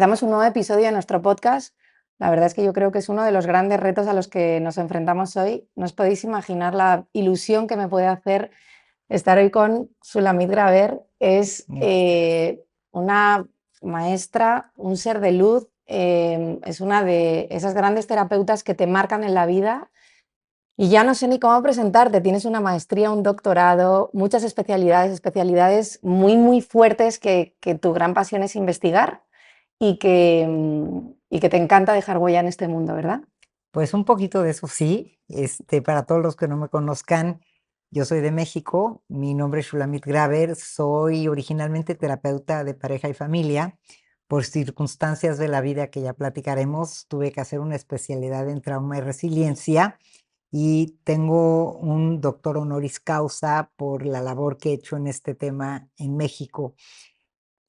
empezamos un nuevo episodio de nuestro podcast. La verdad es que yo creo que es uno de los grandes retos a los que nos enfrentamos hoy. No os podéis imaginar la ilusión que me puede hacer estar hoy con Sulamit Graver. Es Mm. una maestra, un ser de luz, es una de esas grandes terapeutas que te marcan en la vida. Y ya no sé ni cómo presentarte. Tienes una maestría, un doctorado, muchas especialidades, especialidades muy, muy fuertes que tu gran pasión es investigar y que te encanta dejar huella en este mundo, ¿verdad? Pues un poquito de eso sí. Para todos los que no me conozcan, yo soy de México, mi nombre es Shulamit Graver, soy originalmente terapeuta de pareja y familia. Por circunstancias de la vida que ya platicaremos, tuve que hacer una especialidad en trauma y resiliencia y tengo un doctor honoris causa por la labor que he hecho en este tema en México.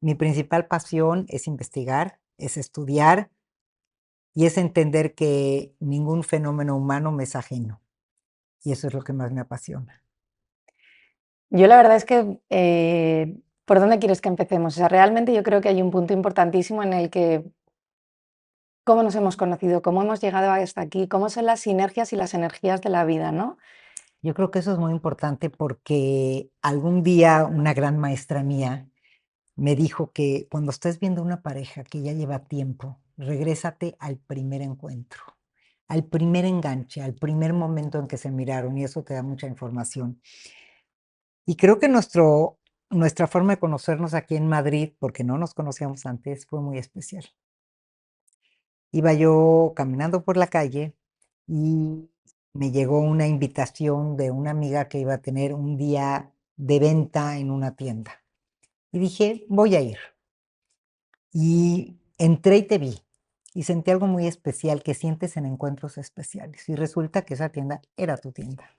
Mi principal pasión es investigar, es estudiar y es entender que ningún fenómeno humano me es ajeno. Y eso es lo que más me apasiona. Yo la verdad es que, ¿por dónde quieres que empecemos? O sea, realmente yo creo que hay un punto importantísimo en el que cómo nos hemos conocido, cómo hemos llegado hasta aquí, cómo son las sinergias y las energías de la vida, ¿no? Yo creo que eso es muy importante porque algún día una gran maestra mía me dijo que cuando estés viendo una pareja que ya lleva tiempo, regrésate al primer encuentro, al primer enganche, al primer momento en que se miraron y eso te da mucha información. Y creo que nuestra forma de conocernos aquí en Madrid, porque no nos conocíamos antes, fue muy especial. Iba yo caminando por la calle y me llegó una invitación de una amiga que iba a tener un día de venta en una tienda. Y dije, voy a ir. Y entré y te vi. Y sentí algo muy especial que sientes en encuentros especiales. Y resulta que esa tienda era tu tienda.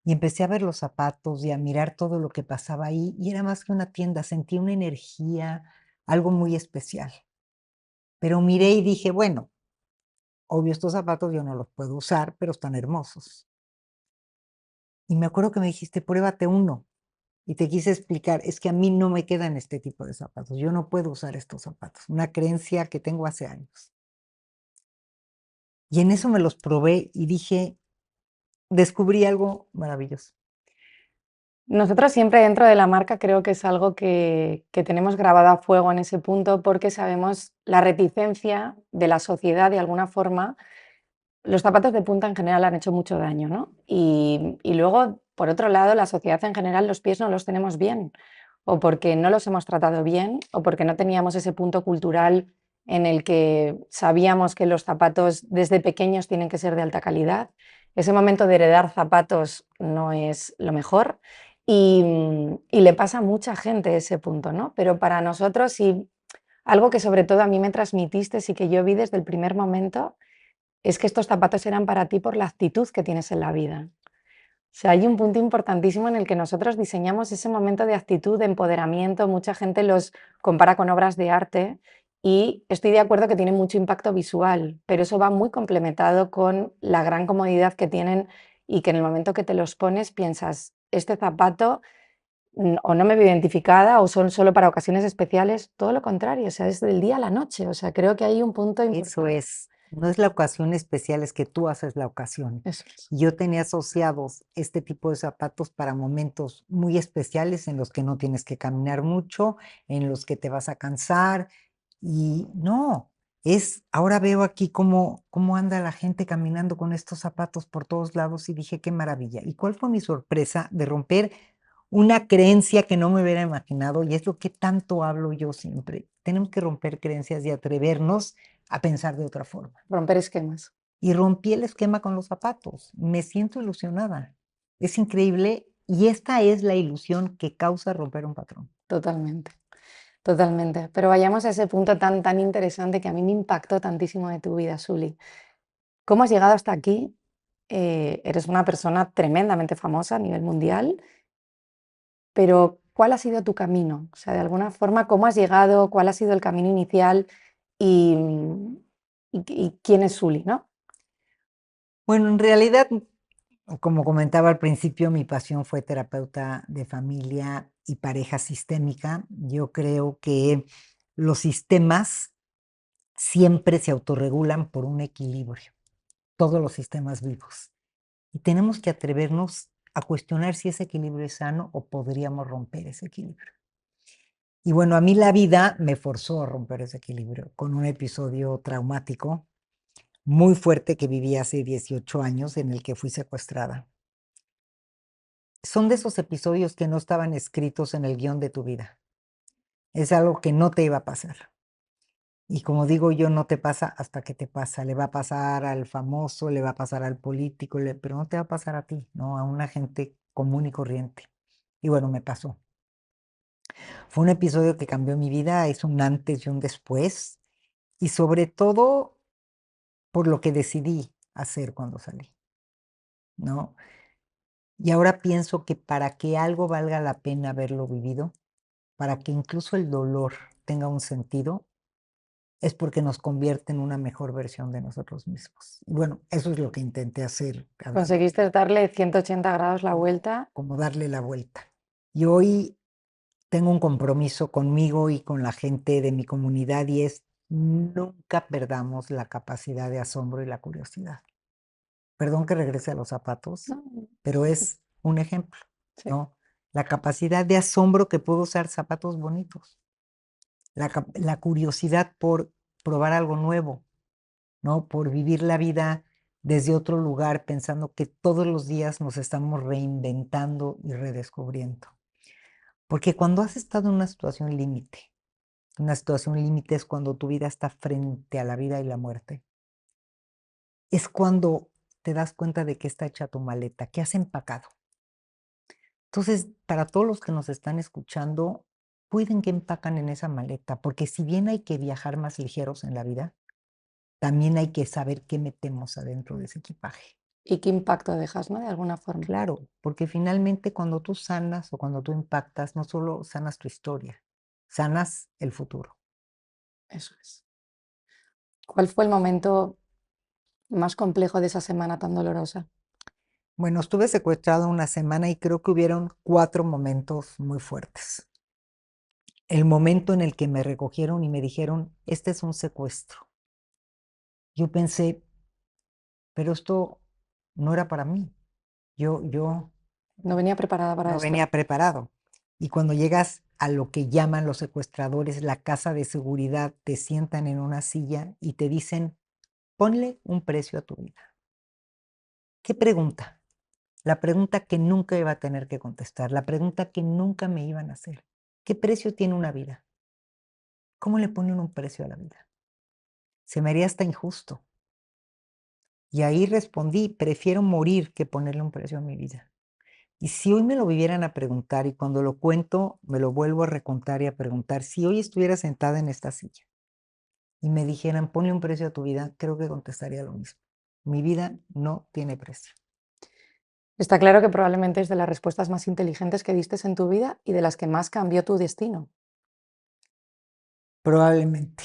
Y empecé a ver los zapatos y a mirar todo lo que pasaba ahí. Y era más que una tienda, sentí una energía, algo muy especial. Pero miré y dije, bueno, obvio, estos zapatos yo no los puedo usar, pero están hermosos. Y me acuerdo que me dijiste, pruébate uno. Y te quise explicar, es que a mí no me quedan este tipo de zapatos. Yo no puedo usar estos zapatos. Una creencia que tengo hace años. Y en eso me los probé y dije, descubrí algo maravilloso. Nosotros siempre dentro de la marca creo que es algo que tenemos grabado a fuego en ese punto porque sabemos la reticencia de la sociedad de alguna forma. Los zapatos de punta en general han hecho mucho daño, ¿no? Y luego, por otro lado, la sociedad en general los pies no los tenemos bien, o porque no los hemos tratado bien, o porque no teníamos ese punto cultural en el que sabíamos que los zapatos desde pequeños tienen que ser de alta calidad. Ese momento de heredar zapatos no es lo mejor y le pasa a mucha gente ese punto, ¿no? Pero para nosotros sí, algo que sobre todo a mí me transmitiste y que yo vi desde el primer momento es que estos zapatos eran para ti por la actitud que tienes en la vida. O sea, hay un punto importantísimo en el que nosotros diseñamos ese momento de actitud, de empoderamiento. Mucha gente los compara con obras de arte y estoy de acuerdo que tienen mucho impacto visual, pero eso va muy complementado con la gran comodidad que tienen y que en el momento que te los pones piensas, este zapato o no me veo identificada o son solo para ocasiones especiales, todo lo contrario, o sea, es del día a la noche. O sea, creo que hay un punto Eso importante. es, no es la ocasión especial, es que tú haces la ocasión. Eso es. Y yo tenía asociados este tipo de zapatos para momentos muy especiales en los que no tienes que caminar mucho, en los que te vas a cansar. Y no, ahora veo aquí cómo anda la gente caminando con estos zapatos por todos lados y dije, qué maravilla. ¿Y cuál fue mi sorpresa de romper una creencia que no me hubiera imaginado? Y es lo que tanto hablo yo siempre. Tenemos que romper creencias y atrevernos a pensar de otra forma. Romper esquemas. Y rompí el esquema con los zapatos. Me siento ilusionada. Es increíble y esta es la ilusión que causa romper un patrón. Totalmente, totalmente. Pero vayamos a ese punto tan, tan interesante que a mí me impactó tantísimo de tu vida, Suli. ¿Cómo has llegado hasta aquí? Eres una persona tremendamente famosa a nivel mundial, pero ¿cuál ha sido tu camino? O sea, de alguna forma, ¿cómo has llegado? ¿Cuál ha sido el camino inicial? ¿Y, y quién es Suli, no? Bueno, en realidad, como comentaba al principio, mi pasión fue terapeuta de familia y pareja sistémica. Yo creo que los sistemas siempre se autorregulan por un equilibrio, todos los sistemas vivos. Y tenemos que atrevernos a cuestionar si ese equilibrio es sano o podríamos romper ese equilibrio. Y bueno, a mí la vida me forzó a romper ese equilibrio con un episodio traumático muy fuerte que viví hace 18 años en el que fui secuestrada. Son de esos episodios que no estaban escritos en el guión de tu vida. Es algo que no te iba a pasar. Y como digo yo, no te pasa hasta que te pasa. Le va a pasar al famoso, le va a pasar al político, pero no te va a pasar a ti, ¿no? A una gente común y corriente. Y bueno, me pasó. Fue un episodio que cambió mi vida, es un antes y un después, y sobre todo por lo que decidí hacer cuando salí, ¿no? Y ahora pienso que para que algo valga la pena haberlo vivido, para que incluso el dolor tenga un sentido, es porque nos convierte en una mejor versión de nosotros mismos. Y bueno, eso es lo que intenté hacer, Conseguiste darle 180 grados la vuelta. como darle la vuelta. Y hoy tengo un compromiso conmigo y con la gente de mi comunidad y es nunca perdamos la capacidad de asombro y la curiosidad. Perdón que regrese a los zapatos, No, pero es un ejemplo, sí. ¿no? La capacidad de asombro que puedo usar zapatos bonitos, la curiosidad por probar algo nuevo, ¿no? Por vivir la vida desde otro lugar, pensando que todos los días nos estamos reinventando y redescubriendo. Porque cuando has estado en una situación límite es cuando tu vida está frente a la vida y la muerte. Es cuando te das cuenta de que está hecha tu maleta, que has empacado. Entonces, para todos los que nos están escuchando, cuiden que empacan en esa maleta, porque si bien hay que viajar más ligeros en la vida, también hay que saber qué metemos adentro de ese equipaje. ¿Y qué impacto dejas, no? De alguna forma. Claro, porque finalmente cuando tú sanas o cuando tú impactas, no solo sanas tu historia, sanas el futuro. Eso es. ¿Cuál fue el momento más complejo de esa semana tan dolorosa? Bueno, estuve secuestrado una semana y creo que hubieron 4 momentos muy fuertes. El momento en el que me recogieron y me dijeron: "Este es un secuestro". Yo pensé: "Pero esto no era para mí". Yo No venía preparada para no esto. venía preparado. Y cuando llegas a lo que llaman los secuestradores la casa de seguridad, te sientan en una silla y te dicen: "Ponle un precio a tu vida". ¿Qué pregunta? La pregunta que nunca iba a tener que contestar, la pregunta que nunca me iban a hacer. ¿Qué precio tiene una vida? ¿Cómo le ponen un precio a la vida? Se me haría hasta injusto. Y ahí respondí: "Prefiero morir que ponerle un precio a mi vida". Y si hoy me lo vivieran a preguntar, y cuando lo cuento, me lo vuelvo a recontar y a preguntar, si hoy estuviera sentada en esta silla y me dijeran: "Ponle un precio a tu vida", creo que contestaría lo mismo. Mi vida no tiene precio. Está claro que probablemente es de las respuestas más inteligentes que diste en tu vida y de las que más cambió tu destino. Probablemente.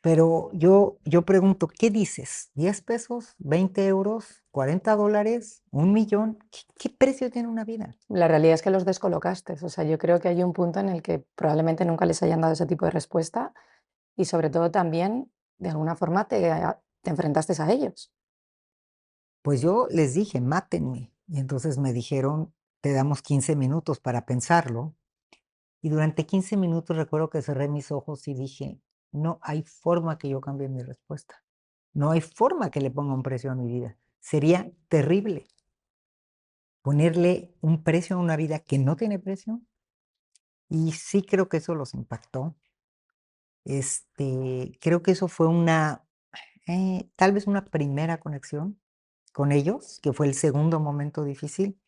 Pero yo pregunto, ¿qué dices? ¿10 pesos? ¿20 euros? ¿40 dólares? ¿1 millón? ¿Qué precio tiene una vida? La realidad es que los descolocaste. O sea, yo creo que hay un punto en el que probablemente nunca les hayan dado ese tipo de respuesta y sobre todo también, de alguna forma, te enfrentaste a ellos. Pues yo les dije: "Mátenme". Y entonces me dijeron: "Te damos 15 minutos para pensarlo". Y durante 15 minutos recuerdo que cerré mis ojos y dije: "No hay forma que yo cambie mi respuesta. No hay forma que le ponga un precio a mi vida. Sería terrible ponerle un precio a una vida que no tiene precio". Y sí creo que eso los impactó. Creo que eso fue tal vez una primera conexión con ellos, que fue el segundo momento difícil.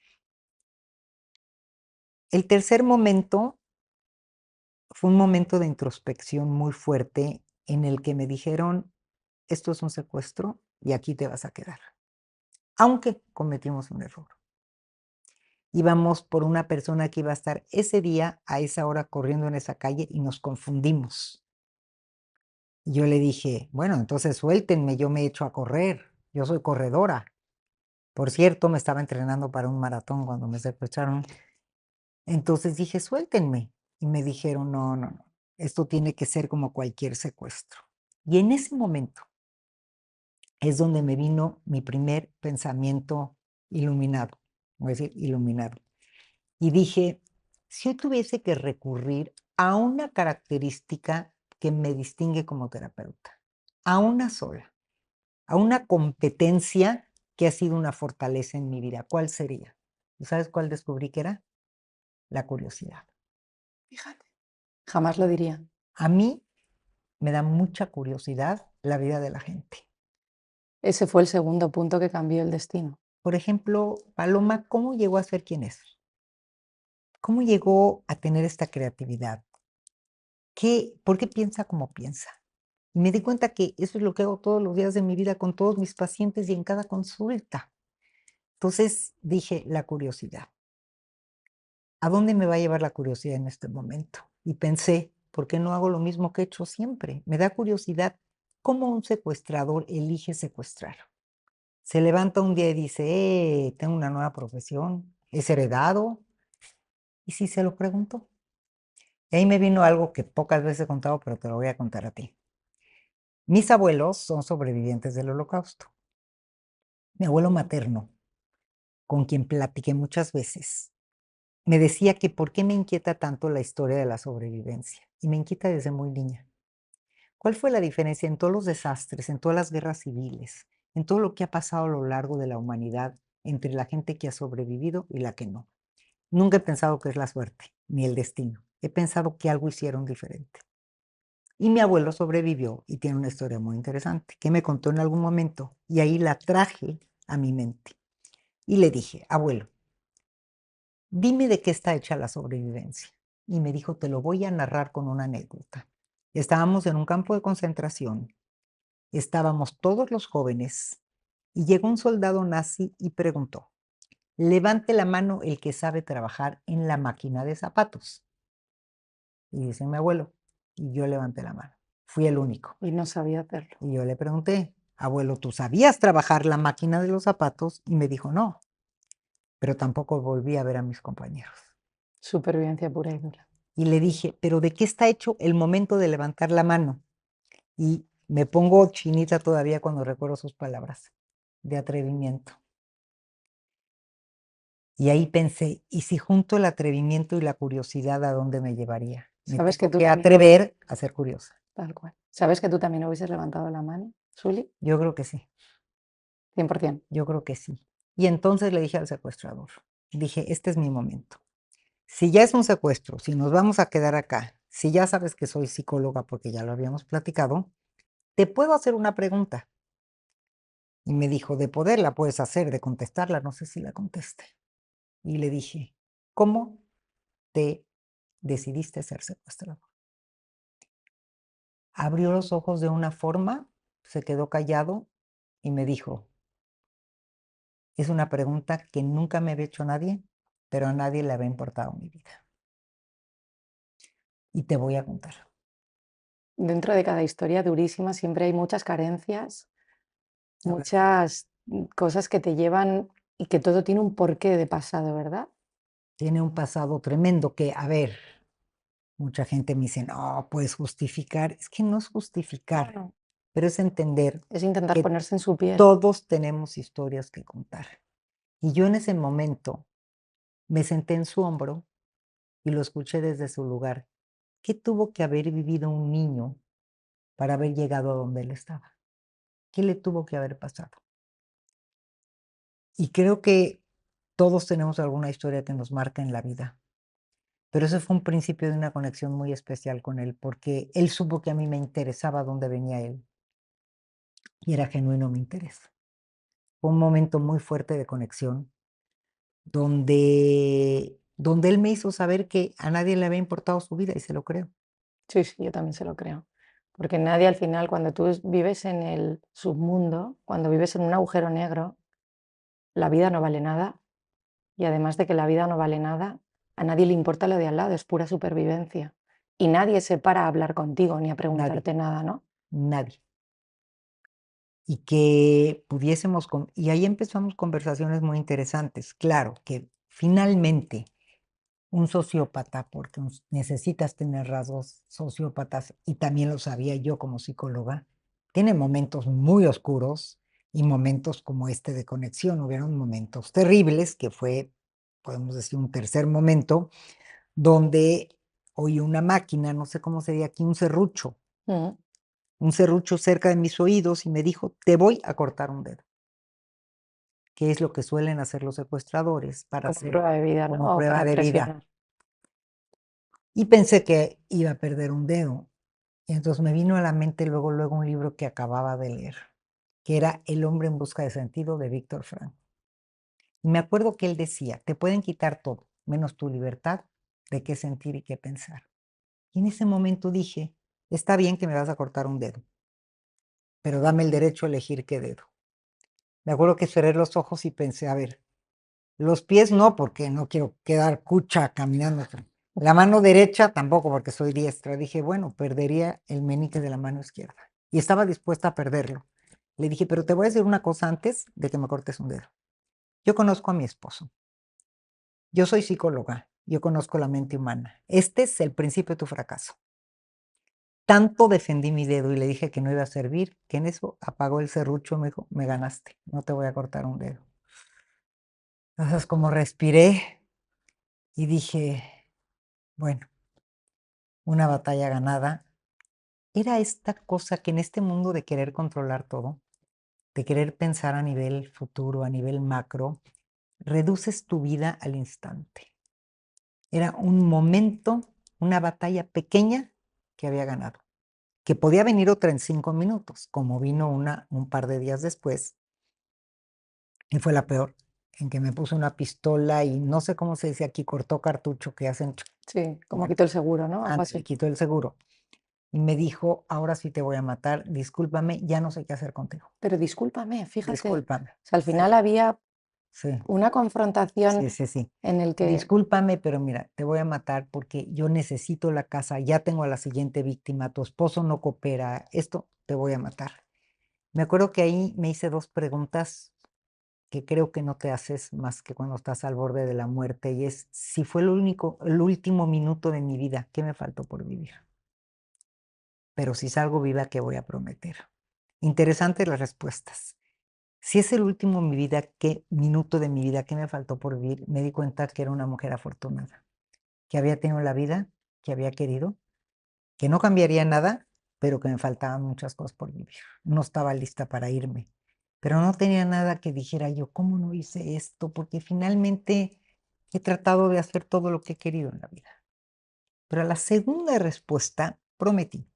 El tercer momento fue un momento de introspección muy fuerte en el que me dijeron: "Esto es un secuestro y aquí te vas a quedar". Aunque cometimos un error. Íbamos por una persona que iba a estar ese día, a esa hora, corriendo en esa calle y nos confundimos. Y yo le dije: "Bueno, entonces suéltenme, yo me echo a correr, yo soy corredora". Por cierto, me estaba entrenando para un maratón cuando me secuestraron. Entonces dije: "Suéltenme". Y me dijeron: "No, no, no, esto tiene que ser como cualquier secuestro. Y en ese momento es donde me vino mi primer pensamiento iluminado, voy a decir iluminado. Y dije, si hoy tuviese que recurrir a una característica que me distingue como terapeuta, a una sola, a una competencia que ha sido una fortaleza en mi vida, ¿cuál sería? ¿Y sabes cuál descubrí que era? La curiosidad. Fíjate. Jamás lo diría. A mí me da mucha curiosidad la vida de la gente. Ese fue el segundo punto que cambió el destino. Por ejemplo, Paloma, ¿cómo llegó a ser quien es? ¿Cómo llegó a tener esta creatividad? ¿Por qué piensa como piensa? Y me di cuenta que eso es lo que hago todos los días de mi vida con todos mis pacientes y en cada consulta. Entonces dije, la curiosidad. ¿A dónde me va a llevar la curiosidad en este momento? Y pensé, ¿por qué no hago lo mismo que he hecho siempre? Me da curiosidad cómo un secuestrador elige secuestrar. Se levanta un día y dice, tengo una nueva profesión, es heredado. ¿Y si se lo pregunto? Y ahí me vino algo que pocas veces he contado, pero te lo voy a contar a ti. Mis abuelos son sobrevivientes del Holocausto. Mi abuelo materno, con quien platiqué muchas veces, me decía que por qué me inquieta tanto la historia de la sobrevivencia. Y me inquieta desde muy niña. ¿Cuál fue la diferencia en todos los desastres, en todas las guerras civiles, en todo lo que ha pasado a lo largo de la humanidad entre la gente que ha sobrevivido y la que no? Nunca he pensado que es la suerte, ni el destino. He pensado que algo hicieron diferente. Y mi abuelo sobrevivió y tiene una historia muy interesante que me contó en algún momento y ahí la traje a mi mente. Y le dije, abuelo, dime de qué está hecha la sobrevivencia. Y me dijo, te lo voy a narrar con una anécdota. Estábamos en un campo de concentración, estábamos todos los jóvenes y llegó un soldado nazi y preguntó, levante la mano el que sabe trabajar en la máquina de zapatos. Y dice mi abuelo, y yo levanté la mano. Fui el único. Y no sabía hacerlo. Y yo le pregunté, abuelo, ¿tú sabías trabajar la máquina de los zapatos? Y me dijo, no, pero tampoco volví a ver a mis compañeros. Supervivencia pura y dura. Y le dije, ¿pero de qué está hecho el momento de levantar la mano? Y me pongo chinita todavía cuando recuerdo sus palabras, de atrevimiento. Y ahí pensé, ¿y si junto el atrevimiento y la curiosidad a dónde me llevaría? Me ¿Sabes que tengo tú que también? atrever a ser curiosa. Tal cual. ¿Sabes que tú también hubieses levantado la mano, Suli? Yo creo que sí, 100%. yo creo que sí. Y entonces le dije al secuestrador, dije, este es mi momento. Si ya es un secuestro, si nos vamos a quedar acá, si ya sabes que soy psicóloga porque ya lo habíamos platicado, te puedo hacer una pregunta. Y me dijo, de poder la puedes hacer, de contestarla, no sé si la conteste. Y le dije, ¿cómo te decidiste ser secuestrador? Abrió los ojos de una forma, se quedó callado y me dijo, es una pregunta que nunca me había hecho nadie, pero a nadie le había importado mi vida. Y te voy a contar. Dentro de cada historia durísima siempre hay muchas carencias, A ver, muchas cosas que te llevan y que todo tiene un porqué de pasado, ¿verdad? tiene un pasado tremendo que, a ver, mucha gente me dice, no, puedes justificar. Es que no es No, justificar, no. pero es entender Es intentar que ponerse en su piel. todos tenemos historias que contar. Y yo en ese momento me senté en su hombro y lo escuché desde su lugar. ¿Qué tuvo que haber vivido un niño para haber llegado a donde él estaba? ¿Qué le tuvo que haber pasado? Y creo que todos tenemos alguna historia que nos marca en la vida. Pero ese fue un principio de una conexión muy especial con él, porque él supo que a mí me interesaba dónde venía él y era genuino mi interés. Fue un momento muy fuerte de conexión donde él me hizo saber que a nadie le había importado su vida y se lo creo. Sí, sí, yo también se lo creo. Porque nadie al final, cuando tú vives en el submundo, cuando vives en un agujero negro, la vida no vale nada. Y además de que la vida no vale nada, a nadie le importa lo de al lado, es pura supervivencia. Y nadie se para a hablar contigo ni a Nadie, preguntarte nada, ¿no? nadie. Y que pudiésemos, y ahí empezamos conversaciones muy interesantes. Claro que finalmente un sociópata, porque necesitas tener rasgos sociópatas, y también lo sabía yo como psicóloga, Tiene momentos muy oscuros y momentos como este de conexión. Hubieron momentos terribles, que fue, podemos decir, un tercer momento, donde oí una máquina, no sé cómo sería aquí, Mm, un serrucho cerca de mis oídos y me dijo: "Te voy a cortar un dedo", que es lo que suelen hacer los secuestradores para como hacer prueba de vida, ¿no? como O prueba para de vida. presionar. Y pensé que iba a perder un dedo. Y entonces me vino a la mente luego, luego un libro que acababa de leer, que era El hombre en busca de sentido de Víctor Frank. Y me acuerdo que él decía: "Te pueden quitar todo, menos tu libertad de qué sentir y qué pensar". Y en ese momento dije: "Está bien que me vas a cortar un dedo, pero dame el derecho a elegir qué dedo". Me acuerdo que cerré los ojos y pensé: "A ver, los pies no, porque no quiero quedar cucha caminando. La mano derecha tampoco, porque soy diestra". Dije: "Bueno, perdería el meñique de la mano izquierda". Y estaba dispuesta a perderlo. Le dije: "Pero te voy a decir una cosa antes de que me cortes un dedo. Yo conozco a mi esposo. Yo soy psicóloga. Yo conozco la mente humana. Este es el principio de tu fracaso". Tanto defendí mi dedo y le dije que no iba a servir, que en eso apagó el serrucho y me dijo: "Me ganaste, no te voy a cortar un dedo". Entonces, como respiré y dije: "Bueno, una batalla ganada". Era esta cosa que en este mundo de querer controlar todo, de querer pensar a nivel futuro, a nivel macro, reduces tu vida al instante. Era un momento, una batalla pequeña que había ganado, que podía venir otra en 5 minutos, como vino una un par de días después, y fue la peor, en que me puso una pistola y no sé cómo se dice aquí, cortó cartucho, que hacen Sí, como bueno, quito el seguro, ¿no? Algo ándale, así. quitó el seguro. Y me dijo: "Ahora sí te voy a matar, discúlpame, ya no sé qué hacer contigo. Pero discúlpame, fíjate, Discúlpame". o sea, al Sí, final había sí, una sí, confrontación sí, sí. en el que "Discúlpame, pero mira, te voy a matar porque yo necesito la casa, ya tengo a la siguiente víctima, tu esposo no coopera, esto, te voy a matar". Me acuerdo que ahí me hice 2 preguntas que creo que no te haces más que cuando estás al borde de la muerte, y es: si fue el último minuto de mi vida, ¿qué me faltó por vivir? Pero si salgo viva, ¿qué voy a prometer? Interesantes las respuestas. Si es el último de mi vida, ¿qué minuto de mi vida, qué me faltó por vivir? Me di cuenta que era una mujer afortunada, que había tenido la vida que había querido, que no cambiaría nada, pero que me faltaban muchas cosas por vivir. No estaba lista para irme, pero no tenía nada que dijera yo: "¿Cómo no hice esto?". Porque finalmente he tratado de hacer todo lo que he querido en la vida. Pero a la segunda respuesta prometí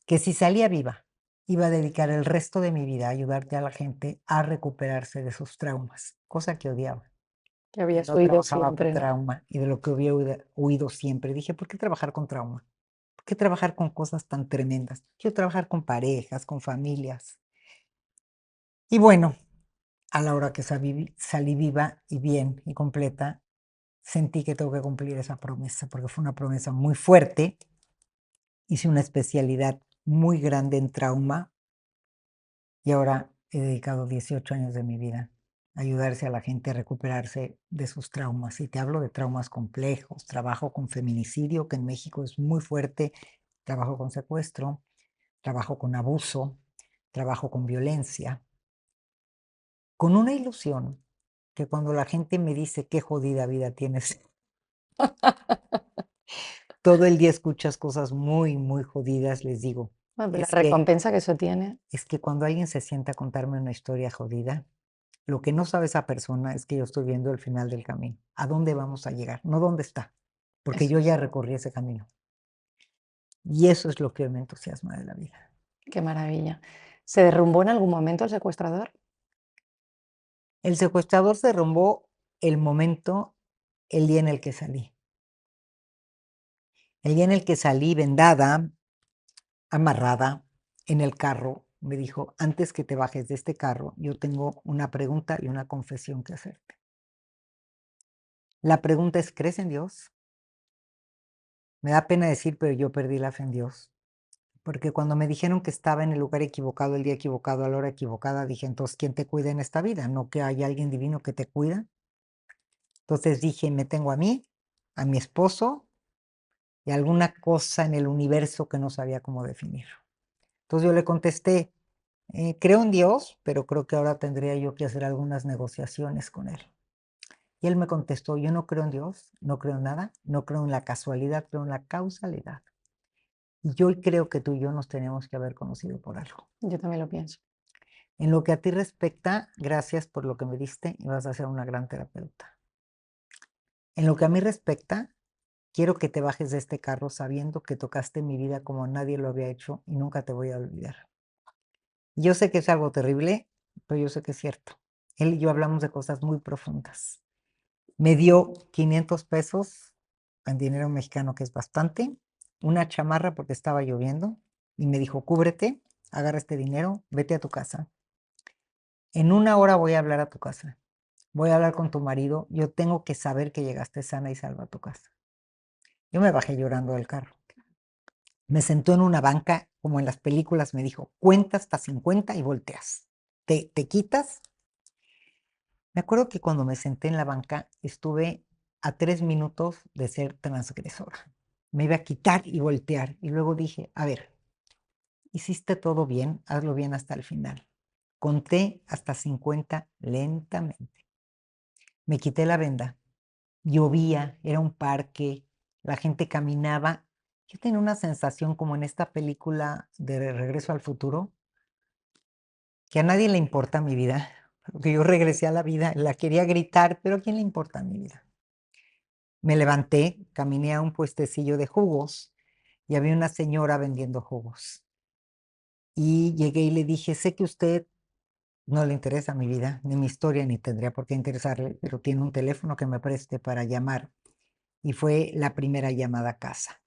que si salía viva, iba a dedicar el resto de mi vida a ayudarte a la gente a recuperarse de sus traumas, cosa que odiaba. Y habías no huido trabajaba con siempre, ¿no? trauma y de lo que había huido siempre. Dije: "¿Por qué trabajar con trauma? ¿Por qué trabajar con cosas tan tremendas? Quiero trabajar con parejas, con familias". Y bueno, a la hora que salí viva y bien y completa, sentí que tengo que cumplir esa promesa, porque fue una promesa muy fuerte. Hice una especialidad muy grande en trauma y ahora he dedicado 18 años de mi vida a ayudarse a la gente a recuperarse de sus traumas. Y te hablo de traumas complejos. Trabajo con feminicidio, que en México es muy fuerte. Trabajo con secuestro, trabajo con abuso, trabajo con violencia, con una ilusión que cuando la gente me dice qué jodida vida tienes, todo el día escuchas cosas muy, muy jodidas, les digo, Bueno, pero la es que recompensa que eso tiene, es que cuando alguien se sienta a contarme una historia jodida, lo que no sabe esa persona es que yo estoy viendo el final del camino. ¿A dónde vamos a llegar? No dónde está, porque eso yo es, ya recorrí ese camino. Y eso es lo que me entusiasma de la vida. qué maravilla. ¿Se derrumbó en algún momento el secuestrador? El secuestrador se derrumbó el momento, el día en el que salí. El día en el que salí vendada, amarrada, en el carro, me dijo: "Antes que te bajes de este carro, yo tengo una pregunta y una confesión que hacerte". La pregunta es: ¿crees en Dios? Me da pena decir, pero yo perdí la fe en Dios, porque cuando me dijeron que estaba en el lugar equivocado, el día equivocado, a la hora equivocada, dije: "Entonces, ¿quién te cuida en esta vida? ¿No que hay alguien divino que te cuida?". Entonces dije: "Me tengo a mí, a mi esposo y alguna cosa en el universo que no sabía cómo definir". Entonces yo le contesté, creo en Dios, pero creo que ahora tendría yo que hacer algunas negociaciones con él. Y él me contestó, yo no creo en Dios, no creo en nada, no creo en la casualidad, creo en la causalidad. Y yo creo que tú y yo nos tenemos que haber conocido por algo. Yo también lo pienso. En lo que a ti respecta, gracias por lo que me diste y vas a ser una gran terapeuta. En lo que a mí respecta, quiero que te bajes de este carro sabiendo que tocaste mi vida como nadie lo había hecho y nunca te voy a olvidar. Yo sé que es algo terrible, pero yo sé que es cierto. Él y yo hablamos de cosas muy profundas. Me dio 500 pesos en dinero mexicano, que es bastante, una chamarra porque estaba lloviendo y me dijo, cúbrete, agarra este dinero, vete a tu casa. En una hora voy a hablar a tu casa. Voy a hablar con tu marido. Yo tengo que saber que llegaste sana y salva a tu casa. Yo me bajé llorando del carro. Me sentó en una banca, como en las películas, me dijo, cuenta hasta 50 y volteas. Te quitas. Me acuerdo que cuando me senté en la banca estuve a 3 minutos de ser transgresora. Me iba a quitar y voltear. Y luego dije, a ver, hiciste todo bien, hazlo bien hasta el final. Conté hasta 50 lentamente. Me quité la venda. Llovía, era un parque, la gente caminaba. Yo tenía una sensación como en esta película de Regreso al Futuro, que a nadie le importa mi vida, porque yo regresé a la vida, la quería gritar, pero ¿a quién le importa mi vida? Me levanté, caminé a un puestecillo de jugos y había una señora vendiendo jugos. Y llegué y le dije, sé que usted no le interesa mi vida, ni mi historia, ni tendría por qué interesarle, pero tiene un teléfono que me preste para llamar. Y fue la primera llamada a casa.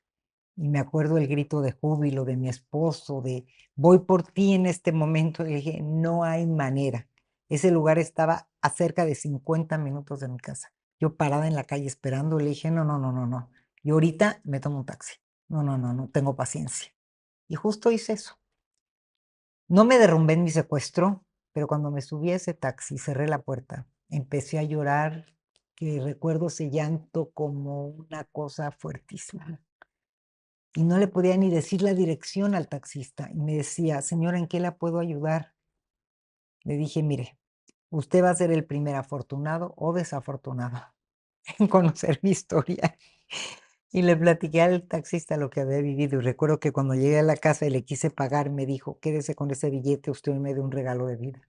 Y me acuerdo el grito de júbilo de mi esposo, de voy por ti en este momento. Y le dije, no hay manera. Ese lugar estaba a cerca de 50 minutos de mi casa. Yo parada en la calle esperando, le dije, no, no, no, no, no. Y ahorita me tomo un taxi. No, no, no, no tengo paciencia. Y justo hice eso. No me derrumbé en mi secuestro, pero cuando me subí a ese taxi, cerré la puerta, empecé a llorar, que recuerdo ese llanto como una cosa fuertísima. Y no le podía ni decir la dirección al taxista. Y me decía, señora, ¿en qué la puedo ayudar? Le dije, mire, usted va a ser el primer afortunado o desafortunado en conocer mi historia. Y le platiqué al taxista lo que había vivido. Y recuerdo que cuando llegué a la casa y le quise pagar, me dijo, quédese con ese billete, usted me dio un regalo de vida.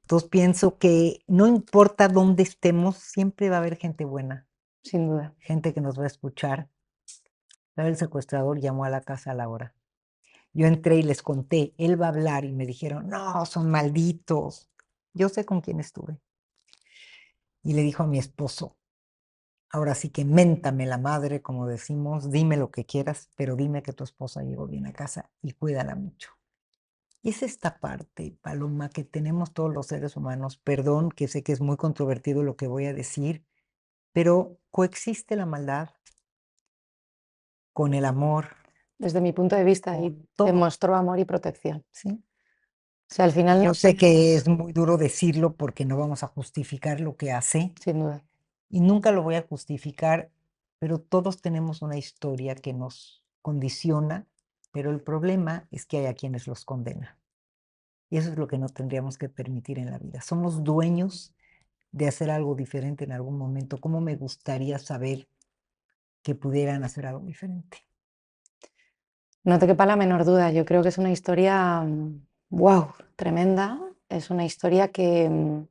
Entonces pienso que no importa dónde estemos, siempre va a haber gente buena, Sin duda. gente que nos va a escuchar. Pero el secuestrador llamó a la casa a la hora. Yo entré y les conté, él va a hablar y me dijeron, no, son malditos. Yo sé con quién estuve. Y le dijo a mi esposo, ahora sí que méntame la madre, como decimos, dime lo que quieras, pero dime que tu esposa llegó bien a casa y cuídala mucho. Y es esta parte, Paloma, que tenemos todos los seres humanos. Perdón, que sé que es muy controvertido lo que voy a decir, pero coexiste la maldad con el amor, Desde mi punto de vista, con y te todo, mostró amor y protección. ¿sí? O sea, al final Yo no sé que podemos, es muy duro decirlo porque no vamos a justificar lo que hace sin duda. y nunca lo voy a justificar, pero todos tenemos una historia que nos condiciona, pero el problema es que hay a quienes los condena. Y eso es lo que no tendríamos que permitir en la vida. Somos dueños de hacer algo diferente en algún momento. ¿Cómo me gustaría saber que pudieran hacer algo diferente? No te quepa la menor duda. Yo creo que es una historia, wow, tremenda. Es una historia que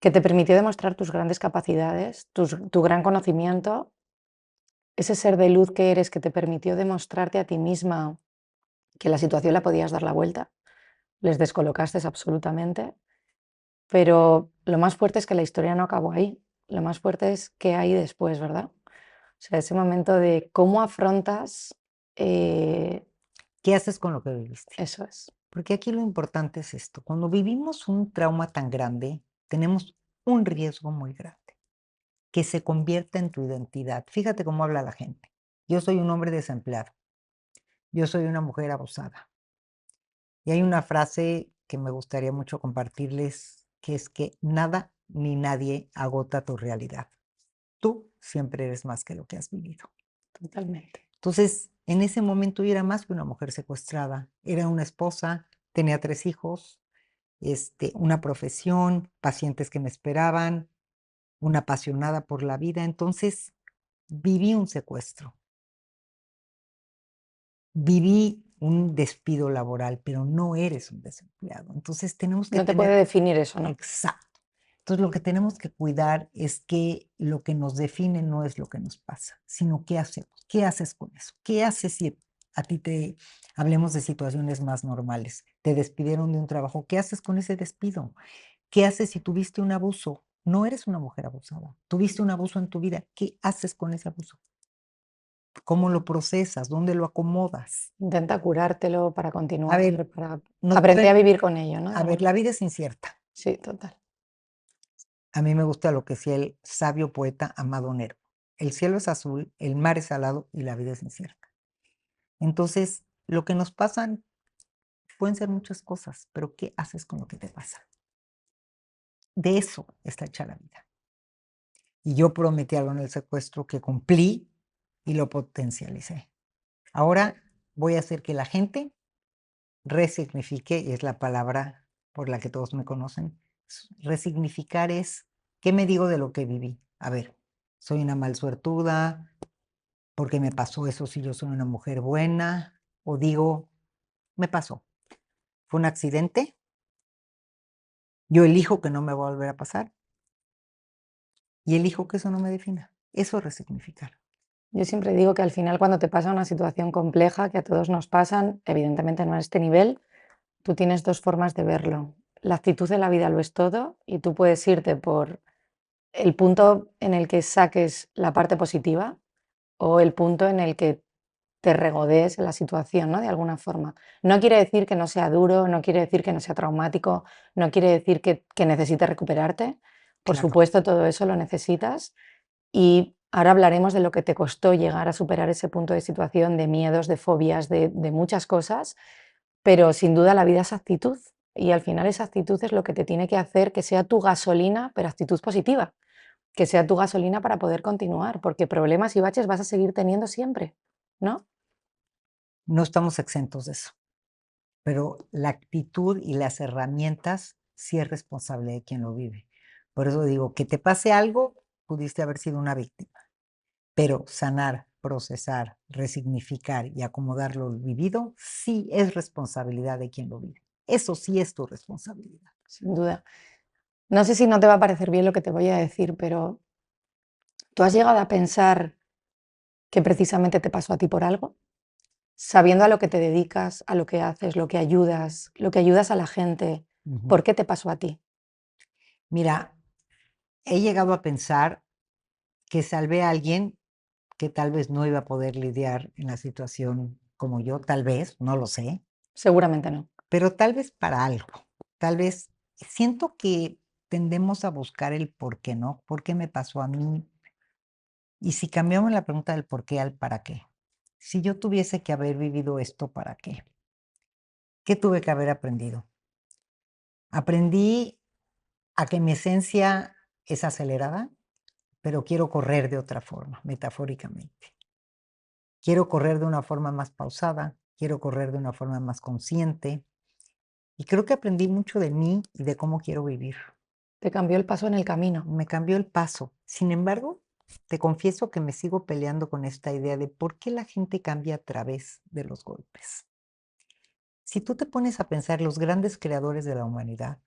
te permitió demostrar tus grandes capacidades, tu gran conocimiento, ese ser de luz que eres que te permitió demostrarte a ti misma que la situación la podías dar la vuelta. Les descolocaste absolutamente, pero lo más fuerte es que la historia no acabó ahí. Lo más fuerte es qué hay después, ¿verdad? O sea, ese momento de cómo afrontas, ¿Qué haces con lo que viviste? eso es. Porque aquí lo importante es esto. Cuando vivimos un trauma tan grande, tenemos un riesgo muy grande, que se convierta en tu identidad. Fíjate cómo habla la gente. Yo soy un hombre desempleado. Yo soy una mujer abusada. Y hay una frase que me gustaría mucho compartirles, que es que nada ni nadie agota tu realidad. Tú siempre eres más que lo que has vivido. Totalmente. Entonces, En ese momento yo era más que una mujer secuestrada, era una esposa, tenía 3 hijos, una profesión, pacientes que me esperaban, una apasionada por la vida. Entonces, viví un secuestro, viví un despido laboral, pero no eres un desempleado. Entonces, tenemos que No te puede tener definir eso, ¿no? exacto. Entonces, lo que tenemos que cuidar es que lo que nos define no es lo que nos pasa, sino qué hacemos. ¿Qué haces con eso? ¿Qué haces si a ti te hablemos de situaciones más normales? Te despidieron de un trabajo, ¿qué haces con ese despido? ¿Qué haces si tuviste un abuso? No eres una mujer abusada. Tuviste un abuso en tu vida. ¿Qué haces con ese abuso? ¿Cómo lo procesas? ¿Dónde lo acomodas? Intenta curártelo para A continuar, ver, para nos aprender a pueden vivir con ello, ¿no? De a ver, alguna la vida es incierta. sí, total. A mí me gusta lo que decía el sabio poeta Amado Nervo. El cielo es azul, el mar es salado y la vida es incierta. Entonces, lo que nos pasan pueden ser muchas cosas, pero ¿qué haces con lo que te pasa? De eso está hecha la vida. Y yo prometí algo en el secuestro que cumplí y lo potencialicé. Ahora voy a hacer que la gente resignifique, y es la palabra por la que todos me conocen. Resignificar es, ¿qué me digo de lo que viví? A ver, soy una malsuertuda, porque me pasó eso si yo soy una mujer buena, o digo, me pasó, fue un accidente, yo elijo que no me va a volver a pasar y elijo que eso no me defina. Eso es resignificar. Yo siempre digo que al final cuando te pasa una situación compleja, que a todos nos pasan, evidentemente no a este nivel, tú tienes 2 formas de verlo. La actitud de la vida lo es todo y tú puedes irte por el punto en el que saques la parte positiva o el punto en el que te regodees en la situación, ¿no? De alguna forma. No quiere decir que no sea duro, no quiere decir que no sea traumático, no quiere decir que necesites recuperarte. Por Claro. supuesto, todo eso lo necesitas. Y ahora hablaremos de lo que te costó llegar a superar ese punto de situación, de miedos, de fobias, de muchas cosas, pero sin duda la vida es actitud. Y al final esa actitud es lo que te tiene que hacer que sea tu gasolina, pero actitud positiva, que sea tu gasolina para poder continuar, porque problemas y baches vas a seguir teniendo siempre, ¿no? No estamos exentos de eso, pero la actitud y las herramientas sí es responsable de quien lo vive. Por eso digo, que te pase algo, pudiste haber sido una víctima, pero sanar, procesar, resignificar y acomodar lo vivido sí es responsabilidad de quien lo vive. Eso sí es tu responsabilidad. Sin duda. No sé si no te va a parecer bien lo que te voy a decir, pero ¿tú has llegado a pensar que precisamente te pasó a ti por algo? Sabiendo a lo que te dedicas, a lo que haces, lo que ayudas a la gente, Ujú. ¿por qué te pasó a ti? Mira, he llegado a pensar que salvé a alguien que tal vez no iba a poder lidiar en la situación como yo, tal vez, no lo sé, Seguramente no. pero tal vez para algo. Tal vez siento que tendemos a buscar el por qué, ¿no? ¿Por qué me pasó a mí? Y si cambiamos la pregunta del por qué al para qué. Si yo tuviese que haber vivido esto, ¿para qué? ¿Qué tuve que haber aprendido? Aprendí a que mi esencia es acelerada, pero quiero correr de otra forma, metafóricamente. Quiero correr de una forma más pausada, quiero correr de una forma más consciente, y creo que aprendí mucho de mí y de cómo quiero vivir. Te cambió el paso en el camino. Me cambió el paso. Sin embargo, te confieso que me sigo peleando con esta idea de por qué la gente cambia a través de los golpes. Si tú te pones a pensar, los grandes creadores de la humanidad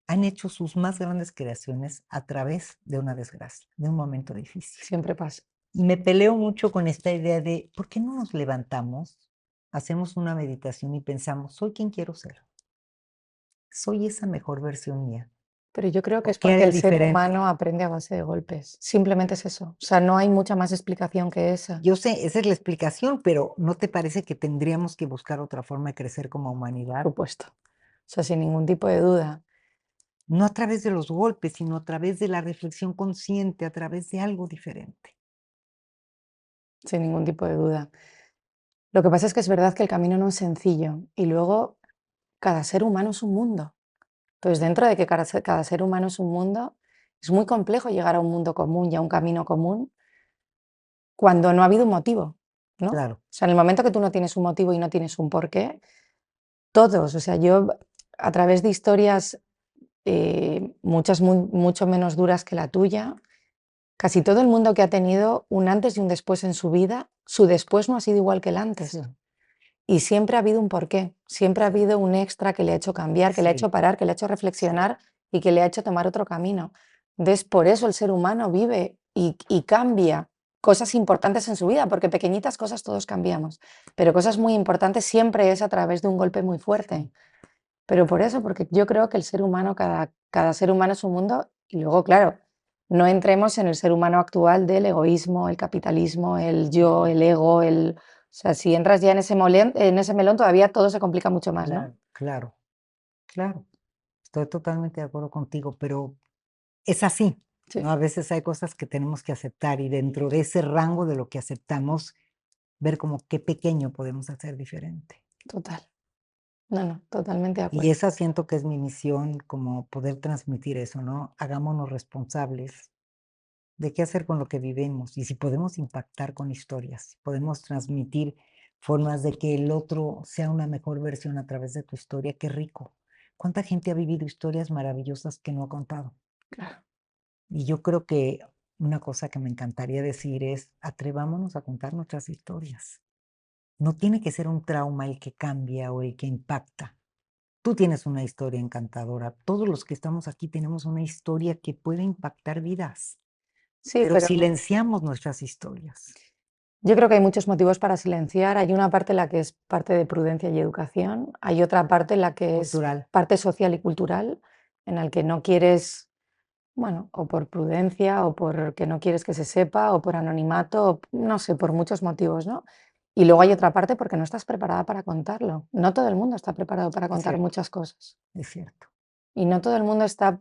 han hecho sus más grandes creaciones a través de una desgracia, de un momento difícil. Siempre pasa. Y me peleo mucho con esta idea de, ¿por qué no nos levantamos, hacemos una meditación y pensamos, soy quien quiero ser? Soy esa mejor versión mía. Pero yo creo que es ¿Qué porque haría el ser diferente? humano aprende a base de golpes. Simplemente es eso. O sea, no hay mucha más explicación que esa. Yo sé, esa es la explicación, pero ¿no te parece que tendríamos que buscar otra forma de crecer como Por humanidad? supuesto. O sea, sin ningún tipo de duda, No a través de los golpes, sino a través de la reflexión consciente, a través de algo diferente. sin ningún tipo de duda. Lo que pasa es que es verdad que el camino no es sencillo y luego cada ser humano es un mundo. Entonces, dentro de que cada ser humano es un mundo, es muy complejo llegar a un mundo común y a un camino común cuando no ha habido un motivo. ¿no? O claro, sea, en el momento que tú no tienes un motivo y no tienes un porqué, todos, o sea, yo a través de historias, muchas mucho menos duras que la tuya, casi todo el mundo que ha tenido un antes y un después en su vida, su después no ha sido igual que el sí, antes. Y siempre ha habido un porqué, siempre ha sí, habido un extra que le ha hecho cambiar, que le ha sí, hecho parar, que le ha hecho reflexionar y que le ha hecho tomar otro camino. Entonces, por eso el ser humano vive y cambia cosas importantes en su vida, porque pequeñitas cosas todos cambiamos, pero cosas muy importantes siempre es a través de un golpe muy fuerte. sí, Pero por eso, porque yo creo que el ser humano, cada ser humano es un mundo, y luego, claro, no entremos en el ser humano actual del egoísmo, el capitalismo, el yo, el ego, o sea, si entras ya en ese melón, todavía todo se complica mucho más, ¿no? claro, claro, claro. Estoy totalmente de acuerdo contigo, pero es así, ¿no? Sí, A veces hay cosas que tenemos que aceptar y dentro de ese rango de lo que aceptamos, ver como qué pequeño podemos hacer diferente. total. No, no, totalmente de Y acuerdo. esa siento que es mi misión, como poder transmitir eso, ¿no? Hagámonos responsables de qué hacer con lo que vivimos y si podemos impactar con historias, si podemos transmitir formas de que el otro sea una mejor versión a través de tu historia, qué rico. ¿Cuánta gente ha vivido historias maravillosas que no ha contado? Claro. Y yo creo que una cosa que me encantaría decir es, atrevámonos a contar nuestras historias. No tiene que ser un trauma el que cambia o el que impacta. Tú tienes una historia encantadora. Todos los que estamos aquí tenemos una historia que puede impactar vidas, Sí, pero pero silenciamos nuestras historias. yo creo que hay muchos motivos para silenciar. Hay una parte en la que es parte de prudencia y educación, hay otra parte en la que es Cultural, parte social y cultural, en la que no quieres. Bueno, o por prudencia, o porque no quieres que se sepa, o por anonimato, o no sé, por muchos motivos, ¿no? Y luego hay otra parte porque no estás preparada para contarlo. No todo el mundo está preparado para es contar cierto, muchas cosas. es cierto. Y no todo el mundo está.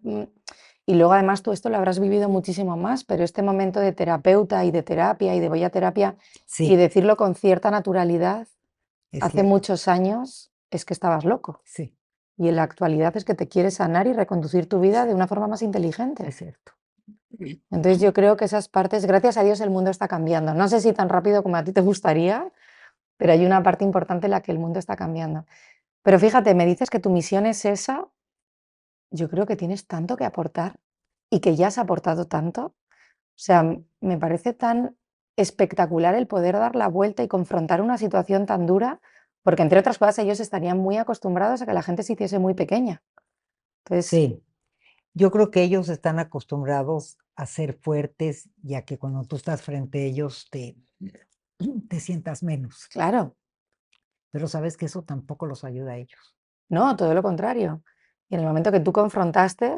Y luego además tú esto lo habrás vivido muchísimo más, pero este momento de terapeuta y de terapia y de voy a terapia y Sí, decirlo con cierta naturalidad, es hace cierto, muchos años es que estabas loco. sí, Y en la actualidad es que te quieres sanar y reconducir tu vida de una forma más inteligente. es cierto. Entonces yo creo que esas partes, gracias a Dios, el mundo está cambiando. No sé si tan rápido como a ti te gustaría, pero hay una parte importante en la que el mundo está cambiando. Pero fíjate, me dices que tu misión es esa, yo creo que tienes tanto que aportar y que ya has aportado tanto. O sea, me parece tan espectacular el poder dar la vuelta y confrontar una situación tan dura, porque entre otras cosas ellos estarían muy acostumbrados a que la gente se hiciese muy pequeña. Entonces, Sí, yo creo que ellos están acostumbrados a ser fuertes y a que cuando tú estás frente a ellos te sientas menos, claro, pero sabes que eso tampoco los ayuda a ellos. no, todo lo contrario. Y en el momento que tú confrontaste,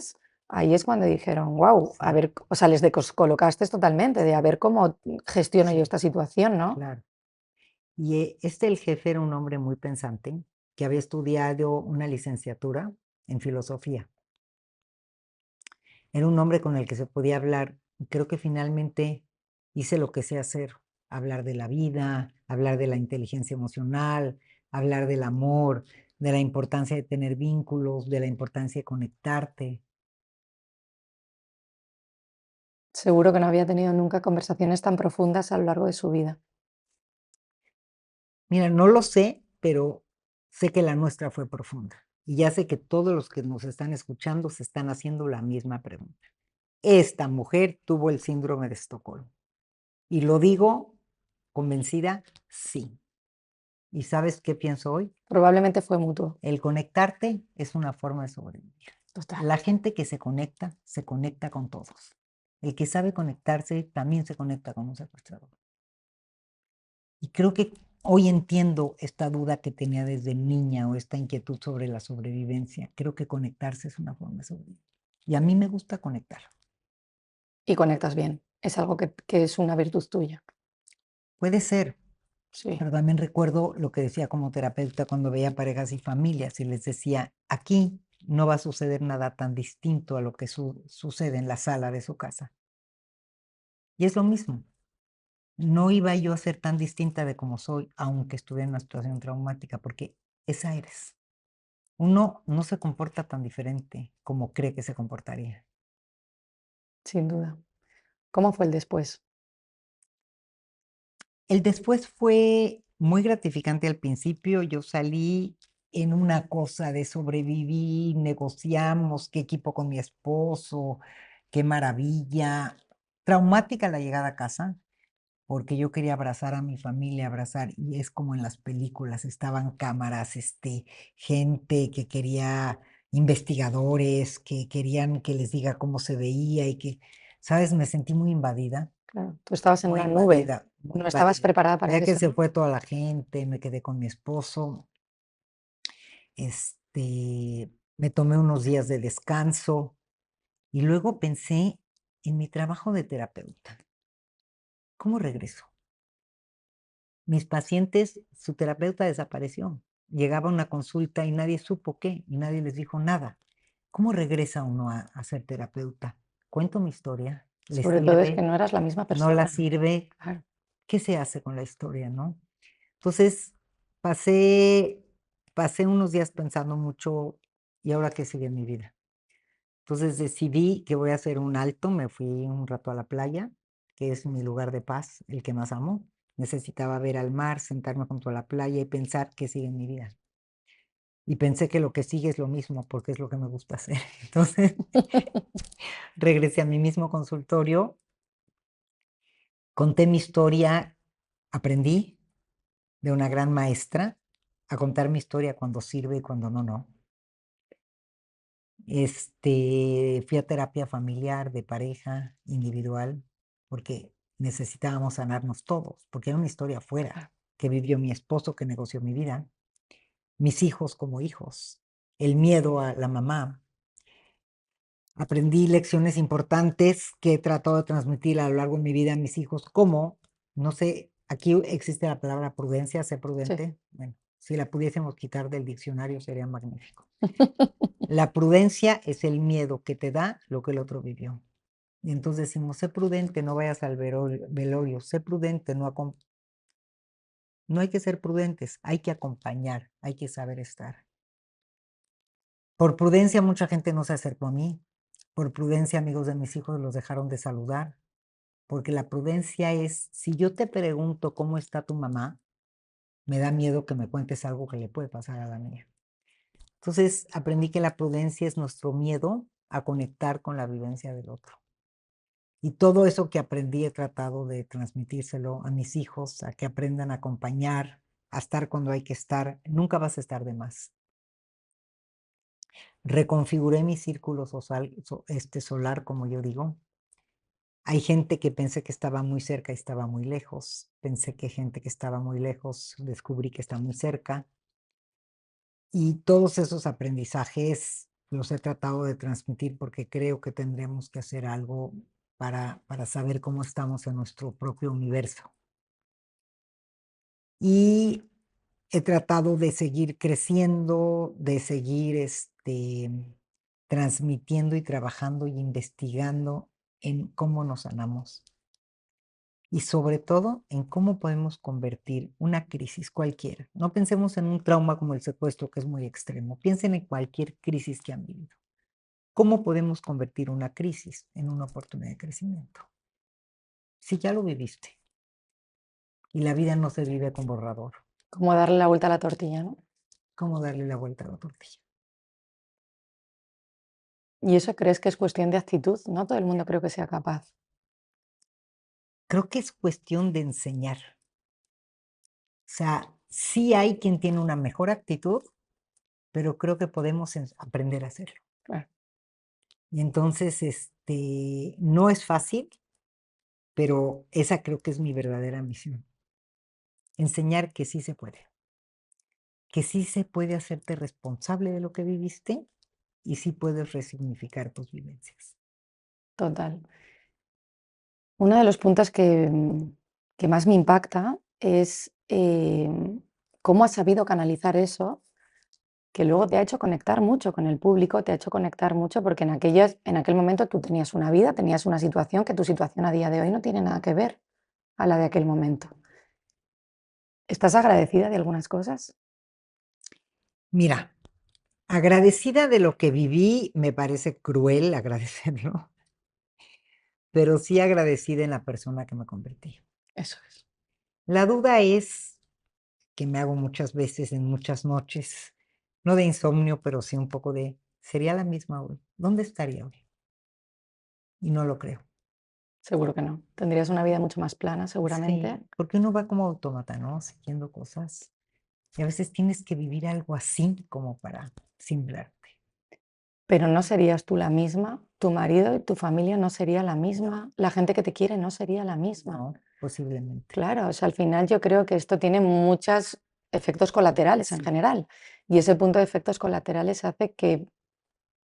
ahí es cuando dijeron, wow, a Sí, ver, o sea, les descolocaste totalmente de a ver cómo gestiono yo sí, esta situación, ¿no? claro. Y el jefe era un hombre muy pensante que había estudiado una licenciatura en filosofía. Era un hombre con el que se podía hablar y creo que finalmente hice lo que sé hacer, hablar de la vida, hablar de la inteligencia emocional, hablar del amor, de la importancia de tener vínculos, de la importancia de conectarte. Seguro que no había tenido nunca conversaciones tan profundas a lo largo de su vida. Mira, no lo sé, pero sé que la nuestra fue profunda. Y ya sé que todos los que nos están escuchando se están haciendo la misma pregunta. Esta mujer tuvo el síndrome de Estocolmo. Y lo digo convencida, sí. ¿Y sabes qué pienso hoy? Probablemente fue mutuo, El conectarte es una forma de sobrevivir. total. La gente que se conecta con todos. El que sabe conectarse también se conecta con un secuestrador. Y creo que hoy entiendo esta duda que tenía desde niña o esta inquietud sobre la sobrevivencia. Creo que conectarse es una forma de sobrevivir. Y a mí me gusta conectar. Y conectas bien. Es algo que es una virtud tuya. Puede ser, Sí, pero también recuerdo lo que decía como terapeuta cuando veía parejas y familias y les decía, aquí no va a suceder nada tan distinto a lo que sucede en la sala de su casa. Y es lo mismo. No iba yo a ser tan distinta de como soy, aunque estuviera en una situación traumática, porque esa eres. Uno no se comporta tan diferente como cree que se comportaría. sin duda. ¿Cómo fue el después? El después fue muy gratificante al principio. Yo salí en una cosa de sobreviví, negociamos, qué equipo con mi esposo, qué maravilla. Traumática la llegada a casa, porque yo quería abrazar a mi familia, abrazar, y es como en las películas, estaban cámaras, gente que quería, investigadores, que querían que les diga cómo se veía y que, ¿sabes? Me sentí Claro, tú estabas en una nube, muy no estabas invadida. preparada para Ya que eso, se ¿no? fue toda la gente, me quedé con mi esposo, me tomé unos días de descanso y luego pensé en mi trabajo de terapeuta. ¿Cómo regreso? Mis pacientes, su terapeuta desapareció. Llegaba a una consulta y nadie supo qué, y nadie les dijo nada. ¿Cómo regresa uno a ser terapeuta? Cuento mi historia, ¿le Sobre todo es que sirve? no eras la misma ¿No la persona. sirve? Claro. ¿Qué se hace con la historia, no? Entonces, pasé, pasé unos días pensando mucho, ¿y ahora qué sigue en mi vida? Entonces decidí que voy a hacer un alto, me fui un rato a la playa, que es mi lugar de paz, el que más amo. Necesitaba ver al mar, sentarme junto a la playa y pensar qué sigue en mi vida. Y pensé que lo que sigue es lo mismo, porque es lo que me gusta hacer. Entonces regresé a mi mismo consultorio, conté mi historia, aprendí de una gran maestra a contar mi historia cuando sirve y cuando no, no. Fui a terapia familiar, de pareja, individual, porque necesitábamos sanarnos todos, porque era una historia afuera Claro. que vivió mi esposo, que negoció mi vida, mis hijos como hijos, el miedo a la mamá. Aprendí lecciones importantes que he tratado de transmitir a lo largo de mi vida a mis hijos, como, no sé, aquí existe la palabra prudencia, ser Sí. prudente. Bueno, si la pudiésemos quitar del diccionario sería magnífico. La prudencia es el miedo que te da lo que el otro vivió. Y entonces decimos, sé prudente, no vayas al velorio, sé prudente, no hay que ser prudentes, hay que acompañar, hay que saber estar. Por prudencia mucha gente no se acercó a mí, por prudencia amigos de mis hijos los dejaron de saludar, porque la prudencia es, si yo te pregunto cómo está tu mamá, me da miedo que me cuentes algo que le puede pasar a la mía. Entonces aprendí que la prudencia es nuestro miedo a conectar con la vivencia del otro. Y todo eso que aprendí he tratado de transmitírselo a mis hijos, a que aprendan a acompañar, a estar cuando hay que estar. Nunca vas a estar de más. Reconfiguré mi círculo solar, como yo digo. Hay gente que pensé que estaba muy cerca y estaba muy lejos. Pensé que gente que estaba muy lejos, descubrí que está muy cerca. Y todos esos aprendizajes los he tratado de transmitir porque creo que tendremos que hacer algo para saber cómo estamos en nuestro propio universo. Y he tratado de seguir creciendo, de seguir transmitiendo y trabajando y investigando en cómo nos sanamos. Y sobre todo en cómo podemos convertir una crisis cualquiera. No pensemos en un trauma como el secuestro, que es muy extremo. Piensen en cualquier crisis que han vivido. ¿Cómo podemos convertir una crisis en una oportunidad de crecimiento? Si ya lo viviste y la vida no se vive con borrador, Como darle la vuelta a la tortilla, ¿no? ¿cómo darle la vuelta a la tortilla? ¿Y eso crees que es cuestión de actitud? No todo el mundo creo que sea capaz. Creo que es cuestión de enseñar. O sea, sí hay quien tiene una mejor actitud, pero creo que podemos aprender a hacerlo. Claro, Y entonces, no es fácil, pero esa creo que es mi verdadera misión. Enseñar que sí se puede hacerte responsable de lo que viviste y sí puedes resignificar tus vivencias. total. Uno de los puntos que más me impacta es cómo has sabido canalizar eso, que luego te ha hecho conectar mucho con el público, te ha hecho conectar mucho porque en aquel momento tú tenías una vida, tenías una situación que tu situación a día de hoy no tiene nada que ver a la de aquel momento. ¿Estás agradecida de algunas cosas? Mira, agradecida de lo que viví, me parece cruel agradecerlo, pero sí agradecida en la persona que me convertí. Eso es. La duda es que me hago muchas veces en muchas noches, no de insomnio, pero sí un poco de, ¿sería la misma hoy? ¿Dónde estaría hoy? Y no lo creo. Seguro que no. Tendrías una vida mucho más plana, Sí, seguramente. porque uno va como autómata, ¿no? Siguiendo cosas. Y a veces tienes que vivir algo así como para simularte. Pero no serías tú la misma, tu marido y tu familia no sería la misma, la gente que te quiere no sería la misma. No, posiblemente. Claro, o sea, al final yo creo que esto tiene muchos efectos colaterales en Sí, general. Y ese punto de efectos colaterales hace que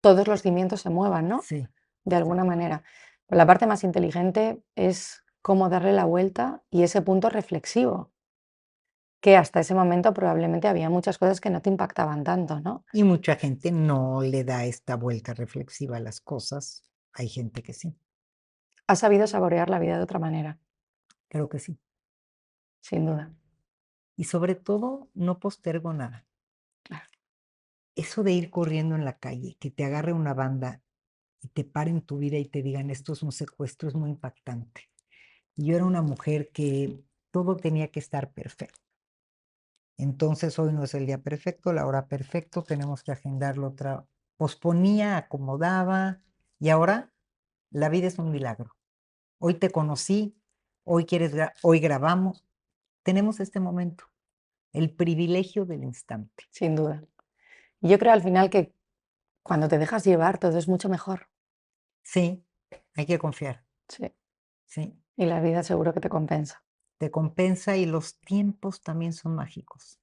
todos los cimientos se muevan, ¿no? sí. De alguna manera. Pero la parte más inteligente es cómo darle la vuelta y ese punto reflexivo, que hasta ese momento probablemente había muchas cosas que no te impactaban tanto, ¿no? Y mucha gente no le da esta vuelta reflexiva a las cosas. Hay gente que sí, Has sabido saborear la vida de otra manera, creo que sí. sin duda. Y sobre todo, no postergo nada. Claro. Eso de ir corriendo en la calle, que te agarre una banda y te paren tu vida y te digan: "Esto es un secuestro", es muy impactante. Y yo era una mujer que todo tenía que estar perfecto. Entonces, hoy no es el día perfecto, la hora perfecto, tenemos que agendarlo otra posponía, acomodaba, y ahora la vida es un milagro. Hoy te conocí, hoy grabamos, tenemos este momento, el privilegio del instante. Sin duda. Y yo creo al final que cuando te dejas llevar todo es mucho mejor. Sí, hay que confiar, Sí. sí, Y la vida seguro que te compensa. te compensa y los tiempos también son mágicos.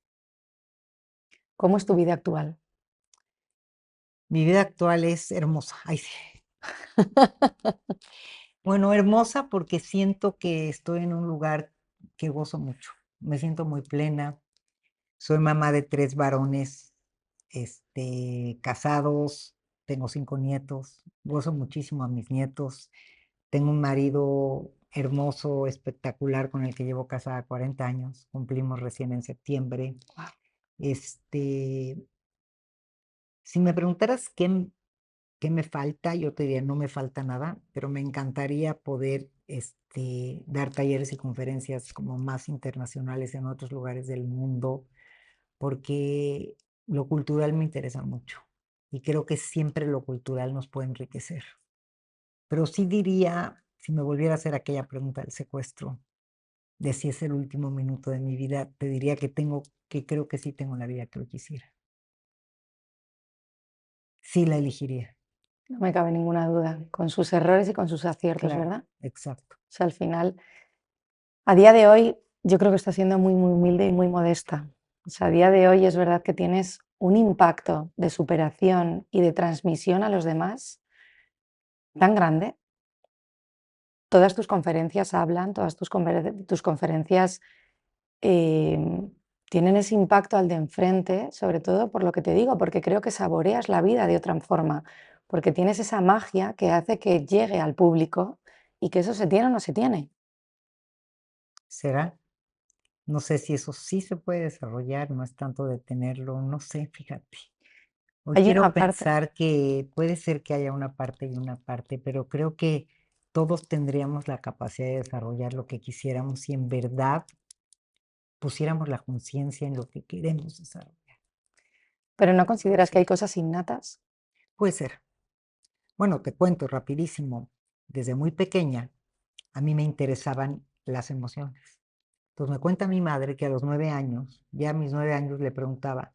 ¿Cómo es tu vida actual? Mi vida actual es hermosa, ay, sí. Bueno, hermosa porque siento que estoy en un lugar que gozo mucho. Me siento muy plena. Soy mamá de 3 varones, casados, tengo 5 nietos, gozo muchísimo a mis nietos. Tengo un marido hermoso, espectacular, con el que llevo casada 40 años, cumplimos recién en septiembre. Guau. Este, si me preguntaras qué me falta, yo te diría, no me falta nada, pero me encantaría poder, dar talleres y conferencias como más internacionales en otros lugares del mundo, porque lo cultural me interesa mucho y creo que siempre lo cultural nos puede enriquecer. Pero sí diría, si me volviera a hacer aquella pregunta del secuestro, de si es el último minuto de mi vida, te diría que creo que sí tengo la vida que yo quisiera. Sí la elegiría. No me cabe ninguna duda, con sus errores y con sus aciertos, Claro, ¿verdad? exacto. O sea, al final, a día de hoy, yo creo que estás siendo muy, muy humilde y muy modesta. O sea, a día de hoy es verdad que tienes un impacto de superación y de transmisión a los demás tan grande. Todas tus conferencias hablan, todas tus conferencias tienen ese impacto al de enfrente, sobre todo por lo que te digo, porque creo que saboreas la vida de otra forma, porque tienes esa magia que hace que llegue al público y que eso se tiene o no se tiene. ¿Será? No sé si eso sí se puede desarrollar, no es tanto de tenerlo, no sé, fíjate. Hoy Hay quiero una parte, pensar que puede ser que haya una parte y una parte, pero creo que todos tendríamos la capacidad de desarrollar lo que quisiéramos si en verdad pusiéramos la conciencia en lo que queremos desarrollar. pero ¿no Puede consideras que ser. hay cosas innatas? Puede ser. Bueno, te cuento rapidísimo. Desde muy pequeña, a mí me interesaban las emociones. Entonces me cuenta mi madre que a los 9 años, ya a mis 9 años le preguntaba,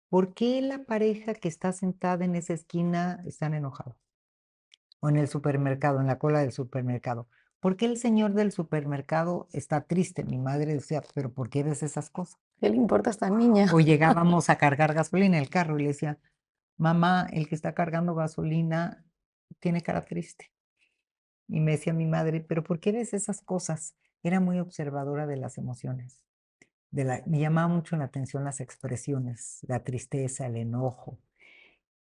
¿por qué la pareja que está sentada en esa esquina están enojados? O en el supermercado, en la cola del supermercado. ¿Por qué el señor del supermercado está triste? Mi madre decía, pero ¿por qué ves esas cosas? ¿Qué le importa a esta niña? O llegábamos a cargar gasolina en el carro y le decía, mamá, el que está cargando gasolina tiene cara triste. Y me decía mi madre, pero ¿por qué ves esas cosas? Era muy observadora de las emociones. Me llamaba mucho la atención las expresiones, la tristeza, el enojo.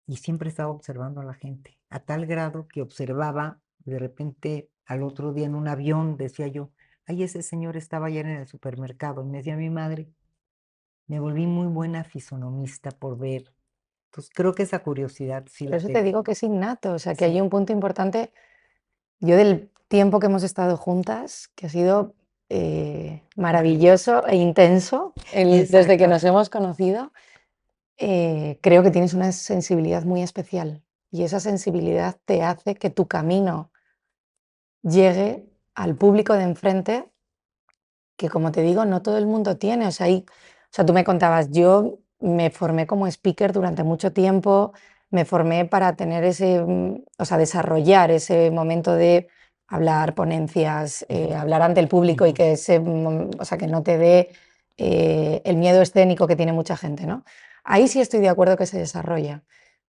Y siempre estaba observando a la gente, a tal grado que observaba, de repente al otro día en un avión decía yo, ay, ese señor estaba ayer en el supermercado. Y me decía mi madre, me volví muy buena fisonomista por ver. Entonces creo que esa curiosidad sí Por la eso te tengo. digo que es innato, o sea, que hay Sí, un punto importante, yo del tiempo que hemos estado juntas, que ha sido, maravilloso e intenso desde que Exacto. nos hemos conocido. Creo que tienes una sensibilidad muy especial y esa sensibilidad te hace que tu camino llegue al público de enfrente que, como te digo, no todo el mundo tiene. O sea, tú me contabas, yo me formé como speaker durante mucho tiempo, me formé para tener o sea, desarrollar ese momento de hablar ponencias, hablar ante el público y Ujú. que o sea, que no te dé el miedo escénico que tiene mucha gente, ¿no? Ahí sí estoy de acuerdo que se desarrolla,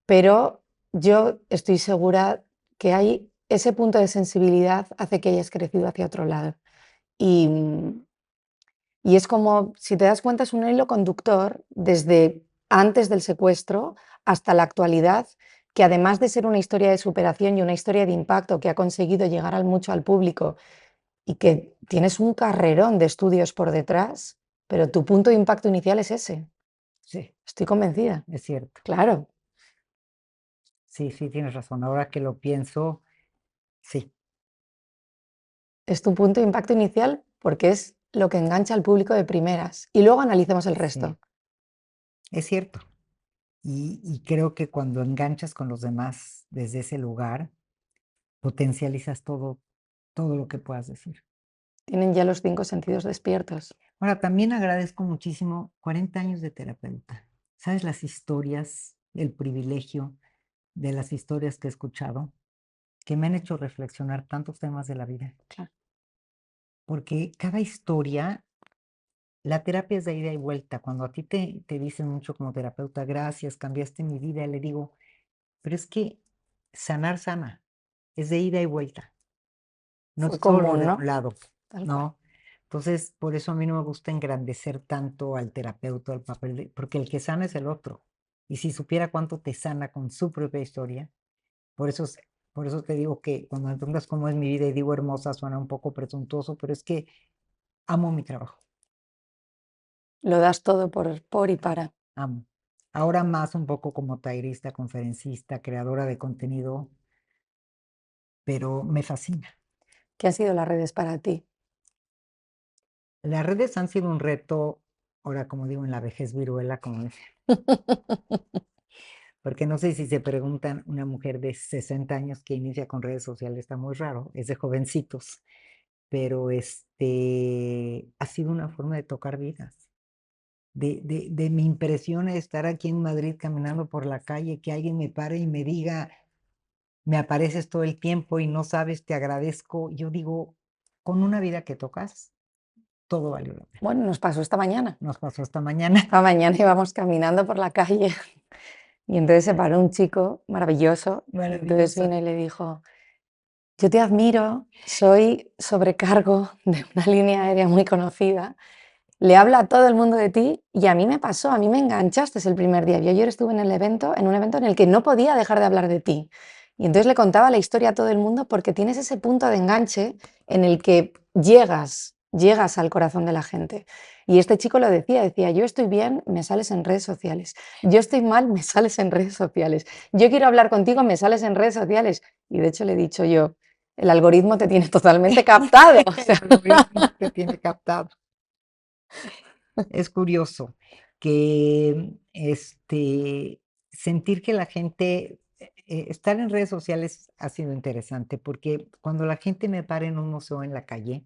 pero yo estoy segura que hay ese punto de sensibilidad hace que hayas crecido hacia otro lado. Y, y es como, si te das cuenta, es un hilo conductor desde antes del secuestro hasta la actualidad, que además de ser una historia de superación y una historia de impacto que ha conseguido llegar mucho al público y que tienes un carrerón de estudios por detrás, pero tu punto de impacto inicial es ese. Sí, Estoy convencida. es cierto. Claro, Sí, sí, tienes razón. Ahora que lo pienso, sí, es tu punto de impacto inicial porque es lo que engancha al público de primeras. Y luego analicemos el sí, resto. es cierto. Y creo que cuando enganchas con los demás desde ese lugar, potencializas todo lo que puedas decir. Tienen ya los cinco sentidos despiertos. Ahora, también agradezco muchísimo 40 años de terapeuta. ¿Sabes las historias, el privilegio de las historias que he escuchado, que me han hecho reflexionar tantos temas de la vida? Claro. Porque cada historia, la terapia es de ida y vuelta. Cuando a ti te dicen mucho como terapeuta, gracias, cambiaste mi vida, le digo, pero es que sanar sana, es de ida y vuelta, no es Fue solo común, de un ¿no? lado, Tal cual. ¿no? Entonces, por eso a mí no me gusta engrandecer tanto al terapeuta, al papel, porque el que sana es el otro. Y si supiera cuánto te sana con su propia historia, por eso, por eso te digo que cuando me preguntas cómo es mi vida y digo hermosa, suena un poco presuntuoso, pero es que amo mi trabajo, Lo das todo por y para. amo. Ahora más un poco como tairista, conferencista, creadora de contenido, pero me fascina. ¿Qué han sido las redes para ti? Las redes han sido un reto, ahora como digo, en la vejez viruela, como dicen, porque no sé si se preguntan una mujer de 60 años que inicia con redes sociales, está muy raro, es de jovencitos, pero ha sido una forma de tocar vidas. De mi impresión de estar aquí en Madrid caminando por la calle, que alguien me pare y me diga, me apareces todo el tiempo y no sabes, te agradezco. Yo digo, con una vida que tocas, todo valió la pena. Bueno, nos pasó esta mañana. Nos pasó esta mañana. Esta mañana íbamos caminando por la calle y entonces se paró un chico maravilloso y entonces Maravillosa. vino y le dijo, yo te admiro, soy sobrecargo de una línea aérea muy conocida, le habla a todo el mundo de ti y a mí me pasó, a mí me enganchaste el primer día. Yo ayer estuve en un evento en el que no podía dejar de hablar de ti. Y entonces le contaba la historia a todo el mundo porque tienes ese punto de enganche en el que llegas al corazón de la gente. Y este chico lo decía, yo estoy bien, me sales en redes sociales. Yo estoy mal, me sales en redes sociales. Yo quiero hablar contigo, me sales en redes sociales. Y de hecho le he dicho yo, el algoritmo te tiene totalmente captado. O El sea, algoritmo te tiene captado. Es curioso que, sentir que la gente, estar en redes sociales ha sido interesante, porque cuando la gente me para en un museo en la calle,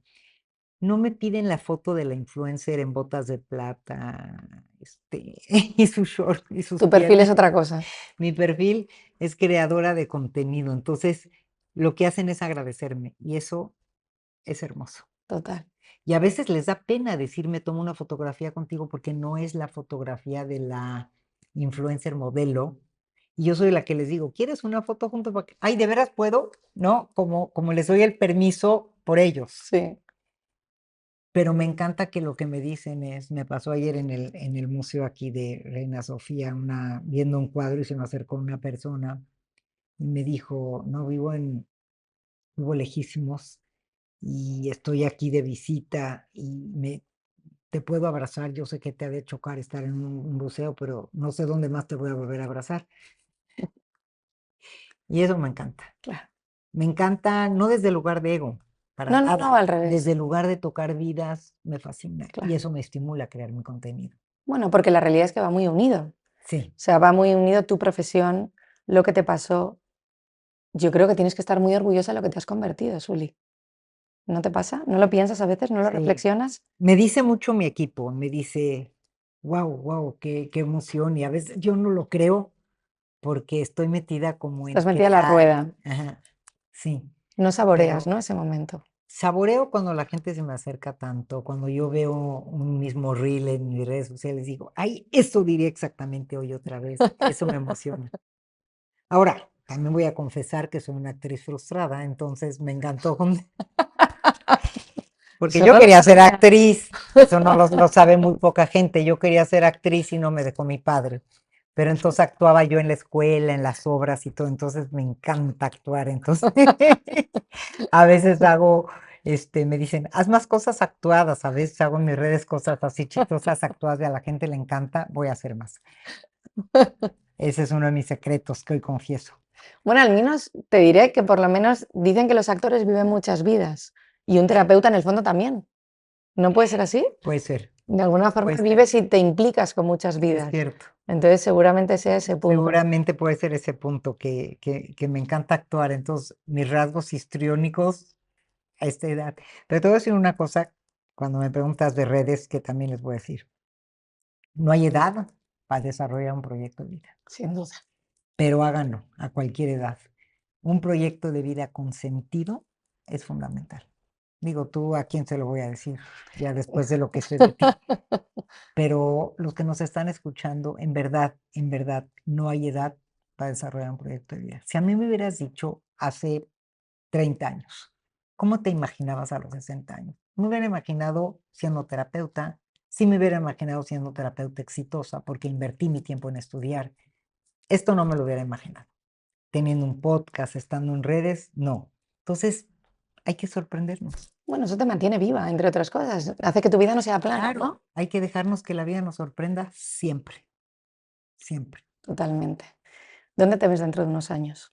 no me piden la foto de la influencer en botas de plata, y su short y sus tu perfil es piernas. otra cosa, Mi perfil es creadora de contenido, entonces lo que hacen es agradecerme y eso es hermoso. total. Y a veces les da pena decirme, tomo una fotografía contigo porque no es la fotografía de la influencer modelo. Y yo soy la que les digo, ¿quieres una foto juntos? Ay, ¿de veras puedo? ¿No? Como les doy el permiso por ellos. Sí. Pero me encanta que lo que me dicen es, me pasó ayer en el museo aquí de Reina Sofía, viendo un cuadro y se me acercó una persona y me dijo, no, vivo lejísimos y estoy aquí de visita y te puedo abrazar. Yo sé que te ha de chocar estar en un museo, pero no sé dónde más te voy a volver a abrazar. Y eso me encanta. Claro. Me encanta, no desde el lugar de ego. para No, no, nada. no, al Desde revés. el lugar de tocar vidas me fascina y Claro. eso me estimula a crear mi contenido. Bueno, porque la realidad es que va muy unido. Sí, O sea, va muy unido tu profesión, lo que te pasó. Yo creo que tienes que estar muy orgullosa de lo que te has convertido, Suli. ¿No te pasa? ¿No lo piensas a veces? ¿No lo sí. reflexionas? Me dice mucho mi equipo, me dice, wow, qué emoción. Y a veces yo no lo creo porque estoy metida como en Estás metida en la crear. rueda. Ajá, sí, No saboreas, pero ¿no? Ese momento. saboreo cuando la gente se me acerca tanto, cuando yo veo un mismo reel en mis redes sociales, digo, ay, eso diría exactamente hoy otra vez. Eso me emociona. Ahora, también voy a confesar que soy una actriz frustrada, entonces me encantó porque Eso yo no lo quería ser sabía. actriz, eso no lo sabe muy poca gente, yo quería ser actriz y no me dejó mi padre, pero entonces actuaba yo en la escuela, en las obras y todo, entonces me encanta actuar, entonces a veces hago, me dicen, haz más cosas actuadas, a veces hago en mis redes cosas así chistosas actuadas y a la gente le encanta, voy a hacer más. Ese es uno de mis secretos que hoy confieso. Bueno, al menos te diré que por lo menos dicen que los actores viven muchas vidas y un terapeuta en el fondo también. ¿No puede ser así? Puede ser, De alguna forma puede ser, vives y te implicas con muchas es vidas. cierto. Entonces seguramente sea ese punto. Seguramente puede ser ese punto que me encanta actuar. Entonces, mis rasgos histriónicos a esta edad. Pero te voy a decir una cosa, cuando me preguntas de redes, que también les voy a decir. No hay edad para desarrollar un proyecto de vida, Sin duda. pero háganlo a cualquier edad. Un proyecto de vida con sentido es fundamental. Digo, tú a quién se lo voy a decir, ya después de lo que sé de ti. Pero los que nos están escuchando, en verdad, no hay edad para desarrollar un proyecto de vida. Si a mí me hubieras dicho hace 30 años, ¿cómo te imaginabas a los 60 años? Me hubiera imaginado siendo terapeuta, sí me hubiera imaginado siendo terapeuta exitosa porque invertí mi tiempo en estudiar. Esto no me lo hubiera imaginado. Teniendo un podcast, estando en redes, no. Entonces, hay que sorprendernos. Bueno, eso te mantiene viva, entre otras cosas. Hace que tu vida no sea plana, Claro, ¿no? hay que dejarnos que la vida nos sorprenda siempre, siempre. Totalmente. ¿Dónde te ves dentro de unos años?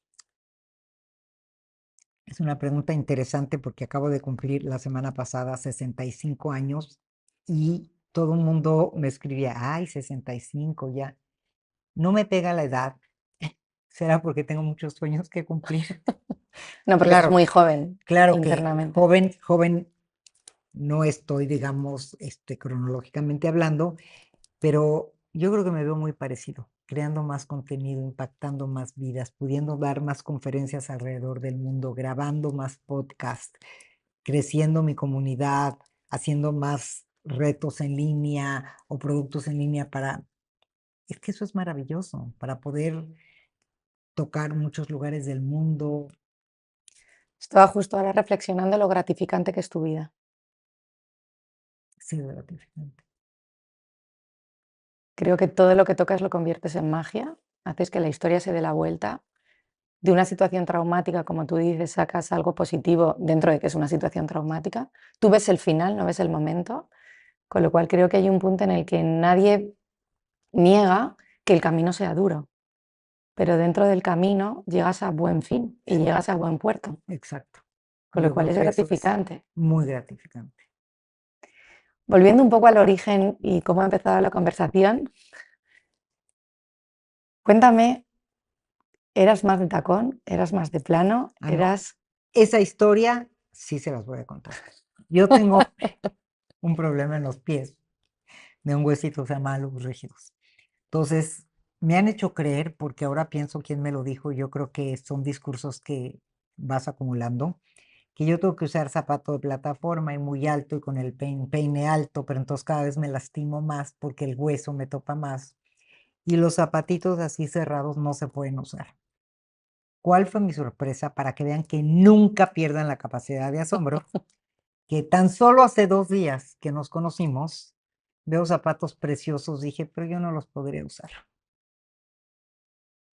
Es una pregunta interesante porque acabo de cumplir la semana pasada 65 años y todo el mundo me escribía, ay, 65 ya. No me pega la edad. Será porque tengo muchos sueños que cumplir. No, porque eres Claro, muy joven claro que internamente. joven no estoy, digamos, cronológicamente hablando, pero yo creo que me veo muy parecido, creando más contenido, impactando más vidas, pudiendo dar más conferencias alrededor del mundo, grabando más podcasts, creciendo mi comunidad, haciendo más retos en línea o productos en línea para, es que eso es maravilloso, para poder tocar muchos lugares del mundo. Estaba justo ahora reflexionando lo gratificante que es tu vida. Sí, gratificante. Creo que todo lo que tocas lo conviertes en magia, haces que la historia se dé la vuelta. De una situación traumática, como tú dices, sacas algo positivo dentro de que es una situación traumática. Tú ves el final, no ves el momento, con lo cual creo que hay un punto en el que nadie niega que el camino sea duro, pero dentro del camino llegas a buen fin y Sí, llegas a buen puerto, exacto. con lo Yo cual creo es que eso es gratificante. muy gratificante. Volviendo un poco al origen y cómo ha empezado la conversación, cuéntame, ¿eras más de tacón? ¿Eras más de plano? Ah, no. ¿Eras... Esa historia sí se las voy a contar. Yo tengo un problema en los pies, de un huesito que se llama los rígidos. Entonces, me han hecho creer, porque ahora pienso quién me lo dijo, yo creo que son discursos que vas acumulando, que yo tengo que usar zapato de plataforma y muy alto y con el peine alto, pero entonces cada vez me lastimo más porque el hueso me topa más y los zapatitos así cerrados no se pueden usar. ¿Cuál fue mi sorpresa para que vean que nunca pierdan la capacidad de asombro? Que tan solo hace 2 días que nos conocimos, veo zapatos preciosos, dije, pero yo no los podría usar.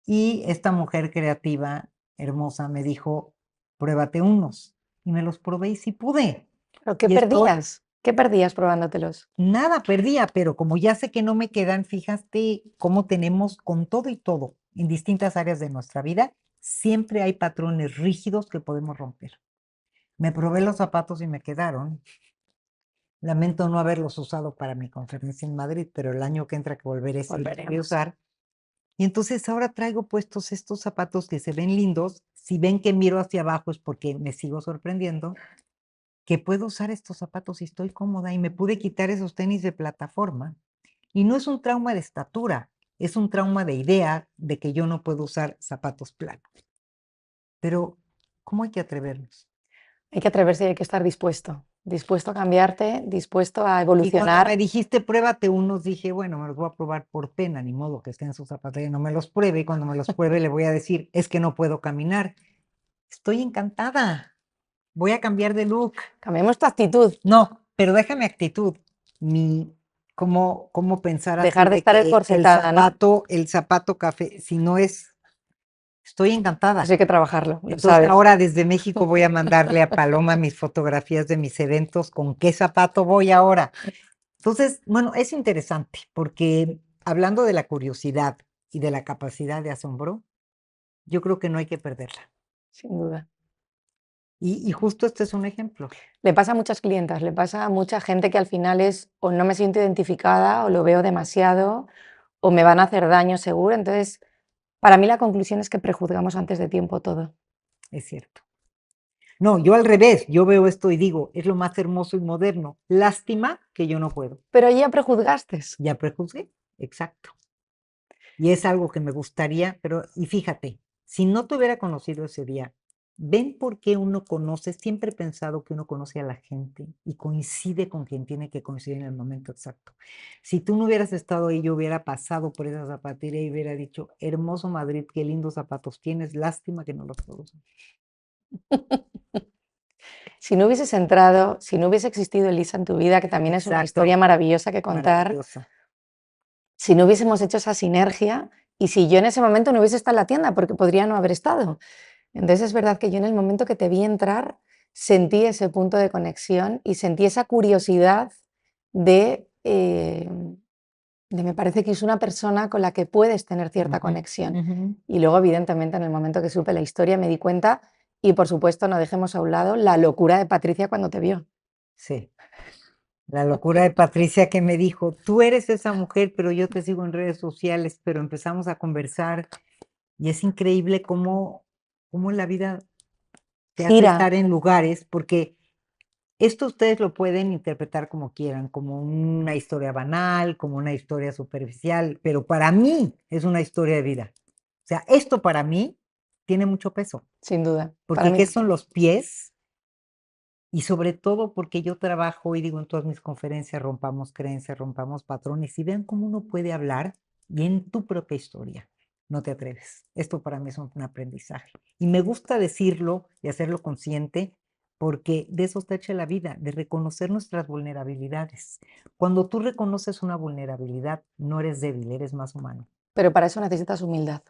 Y esta mujer creativa, hermosa, me dijo, pruébate unos. Y me los probé y sí pude. ¿Pero qué Y estoy, perdías? ¿Qué perdías probándotelos? nada perdía, pero como ya sé que no me quedan, fíjate cómo tenemos con todo y todo, en distintas áreas de nuestra vida, siempre hay patrones rígidos que podemos romper. Me probé los zapatos y me quedaron. Lamento no haberlos usado para mi conferencia en Madrid, pero el año que entra que volveré sí los voy a Volveremos. usar. Y entonces ahora traigo puestos estos zapatos que se ven lindos. Si ven que miro hacia abajo es porque me sigo sorprendiendo, que puedo usar estos zapatos y estoy cómoda y me pude quitar esos tenis de plataforma. Y no es un trauma de estatura, es un trauma de idea de que yo no puedo usar zapatos planos. Pero, ¿cómo hay que atrevernos? Hay que atreverse y hay que estar dispuesto a cambiarte, dispuesto a Y cuando me evolucionar. dijiste pruébate unos, dije, bueno, me los voy a probar por pena, ni modo que esté en su zapatería, no me los pruebe. Y cuando me los pruebe le voy a decir, es que no puedo caminar. Estoy encantada. Voy a cambiar de look. Cambiemos tu actitud, No, pero déjame actitud. Mi, cómo pensar así dejar de de estar que encorsetada, ¿no? el zapato café, si no es, estoy Eso encantada. hay que trabajarlo, lo Entonces sabes. ahora desde México voy a mandarle a Paloma mis fotografías de mis eventos, con qué zapato voy ahora. Entonces, bueno, es interesante porque hablando de la curiosidad y de la capacidad de asombro, yo creo que no hay que perderla. Sin duda. Y justo este es un ejemplo. Le pasa a muchas clientas, le pasa a mucha gente que al final es o no me siento identificada o lo veo demasiado o me van a hacer daño seguro. Entonces, para mí la conclusión es que prejuzgamos antes de tiempo todo. Es cierto. No, yo al revés, yo veo esto y digo, es lo más hermoso y moderno. Lástima que yo no puedo. Pero ya prejuzgaste. Ya prejuzgué, exacto. Y es algo que me gustaría, pero, y fíjate, si no te hubiera conocido ese día, ¿ven por qué uno conoce? Siempre he pensado que uno conoce a la gente y coincide con quien tiene que coincidir en el momento exacto. Si tú no hubieras estado ahí, yo hubiera pasado por esa zapatería y hubiera dicho, hermoso Madrid, qué lindos zapatos tienes, lástima que no los puedo usar. Si no hubieses entrado, si no hubiese existido Elisa en tu vida, que también es una Exacto, historia maravillosa que contar, maravillosa. si no hubiésemos hecho esa sinergia y si yo en ese momento no hubiese estado en la tienda, porque podría no haber estado. Entonces es verdad que yo en el momento que te vi entrar, sentí ese punto de conexión y sentí esa curiosidad de me parece que es una persona con la que puedes tener cierta Ujú, conexión. ujú. Y luego, evidentemente, en el momento que supe la historia me di cuenta y, por supuesto, no dejemos a un lado la locura de Patricia cuando te vio. Sí, la locura de Patricia que me dijo, tú eres esa mujer, pero yo te sigo en redes sociales, pero empezamos a conversar y es increíble cómo la vida te hace Gira, estar en lugares, porque esto ustedes lo pueden interpretar como quieran, como una historia banal, como una historia superficial, pero para mí es una historia de vida. O sea, esto para mí tiene mucho peso, sin duda. Para porque mí ¿qué son también. los pies? Y sobre todo porque yo trabajo y digo en todas mis conferencias, rompamos creencias, rompamos patrones y vean cómo uno puede hablar y en tu propia historia. No te atreves. Esto para mí es un aprendizaje. Y me gusta decirlo y hacerlo consciente porque de eso está hecha la vida, de reconocer nuestras vulnerabilidades. Cuando tú reconoces una vulnerabilidad, no eres débil, eres más humano. Pero para eso necesitas humildad,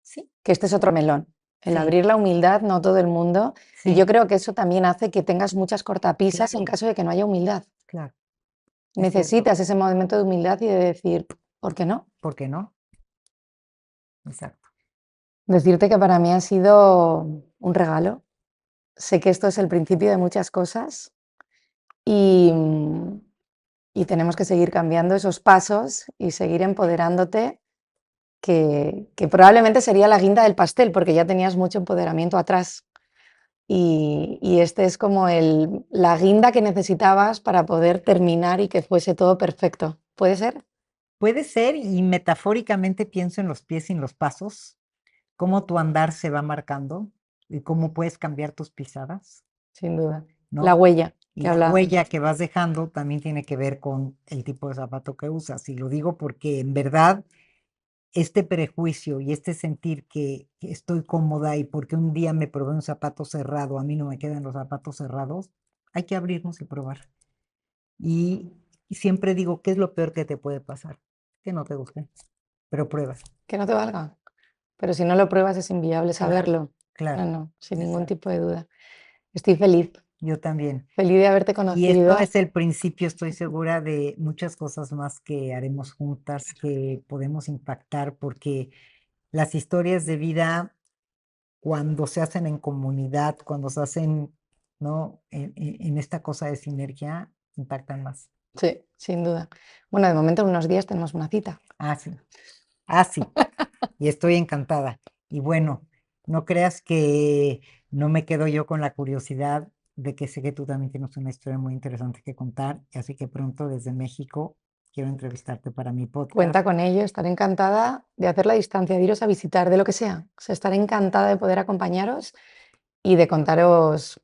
Sí, que este es otro melón. El sí, abrir la humildad, no todo el mundo. Y yo sí, creo que eso también hace que tengas muchas cortapisas en claro, caso de que no haya humildad. claro, es cierto. Necesitas ese momento de humildad y de decir, ¿por qué no? ¿Por qué no? Exacto. Decirte que para mí ha sido un regalo. Sé que esto es el principio de muchas cosas y, y tenemos que seguir cambiando esos pasos y seguir empoderándote, que probablemente sería la guinda del pastel, porque ya tenías mucho empoderamiento atrás. Y este es como la guinda que necesitabas para poder terminar y que fuese todo perfecto. ¿Puede ser? Puede ser, y metafóricamente pienso en los pies y en los pasos, cómo tu andar se va marcando y cómo puedes cambiar tus pisadas, Sin duda. La ¿no? huella Y que la hablábamos. huella que vas dejando también tiene que ver con el tipo de zapato que usas. Y lo digo porque en verdad este prejuicio y este sentir que estoy cómoda y porque un día me probé un zapato cerrado, a mí no me quedan los zapatos cerrados, hay que abrirnos y probar. Y, y siempre digo, ¿qué es lo peor que te puede pasar? Que no te guste, pero pruebas. Que no te valga. Pero si no lo pruebas es inviable Claro, saberlo. No, claro, no, sin ningún exacto. tipo de duda. Estoy feliz, Yo también. feliz de haberte Y esto conocido. es el principio, estoy segura, de muchas cosas más que haremos juntas, que podemos impactar, porque las historias de vida, cuando se hacen en comunidad, cuando se hacen ¿no? En esta cosa de sinergia impactan más. Sí, sin duda. Bueno, de momento en unos días tenemos una cita. Ah, sí. Ah, sí. Y estoy encantada. Y bueno, no creas que no me quedo yo con la curiosidad de que sé que tú también tienes una historia muy interesante que contar, y así que pronto desde México quiero entrevistarte para mi podcast. Cuenta con ello, estaré encantada de hacer la distancia, de iros a visitar, de lo que sea. O sea, estaré encantada de poder acompañaros y de contaros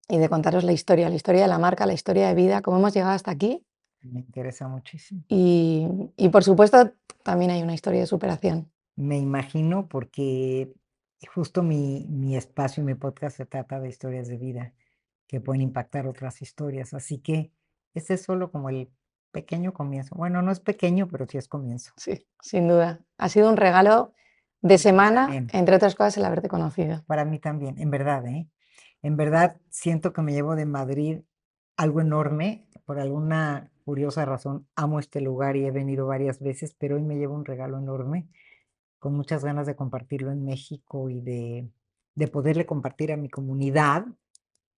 la historia de la marca, la historia de vida, cómo hemos llegado hasta aquí Me interesa muchísimo. y por supuesto también hay una historia de superación. Me imagino porque justo mi espacio y mi podcast se trata de historias de vida que pueden impactar otras historias. Así que este es solo como el pequeño comienzo. Bueno, no es pequeño, pero sí es comienzo. Sí, sin duda. Ha sido un regalo de Para mí semana, también, entre otras cosas, el haberte conocido. para mí también, en verdad, ¿eh? En verdad siento que me llevo de Madrid algo enorme. Por alguna curiosa razón amo este lugar y he venido varias veces, pero hoy me llevo un regalo enorme con muchas ganas de compartirlo en México y de poderle compartir a mi comunidad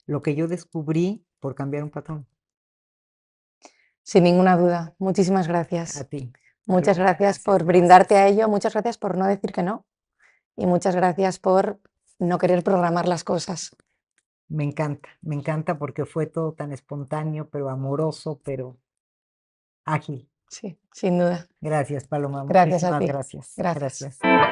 lo que yo descubrí por cambiar un patrón. Sin ninguna duda. Muchísimas A gracias. ti, Muchas Paloma, gracias gracias, por brindarte gracias. a ello, muchas gracias por no decir que no y muchas gracias por no querer programar las cosas. Me encanta porque fue todo tan espontáneo, pero amoroso, pero ágil. Sí, sin duda. Gracias, Paloma, Gracias a muchísimas ti. gracias. Gracias. Gracias.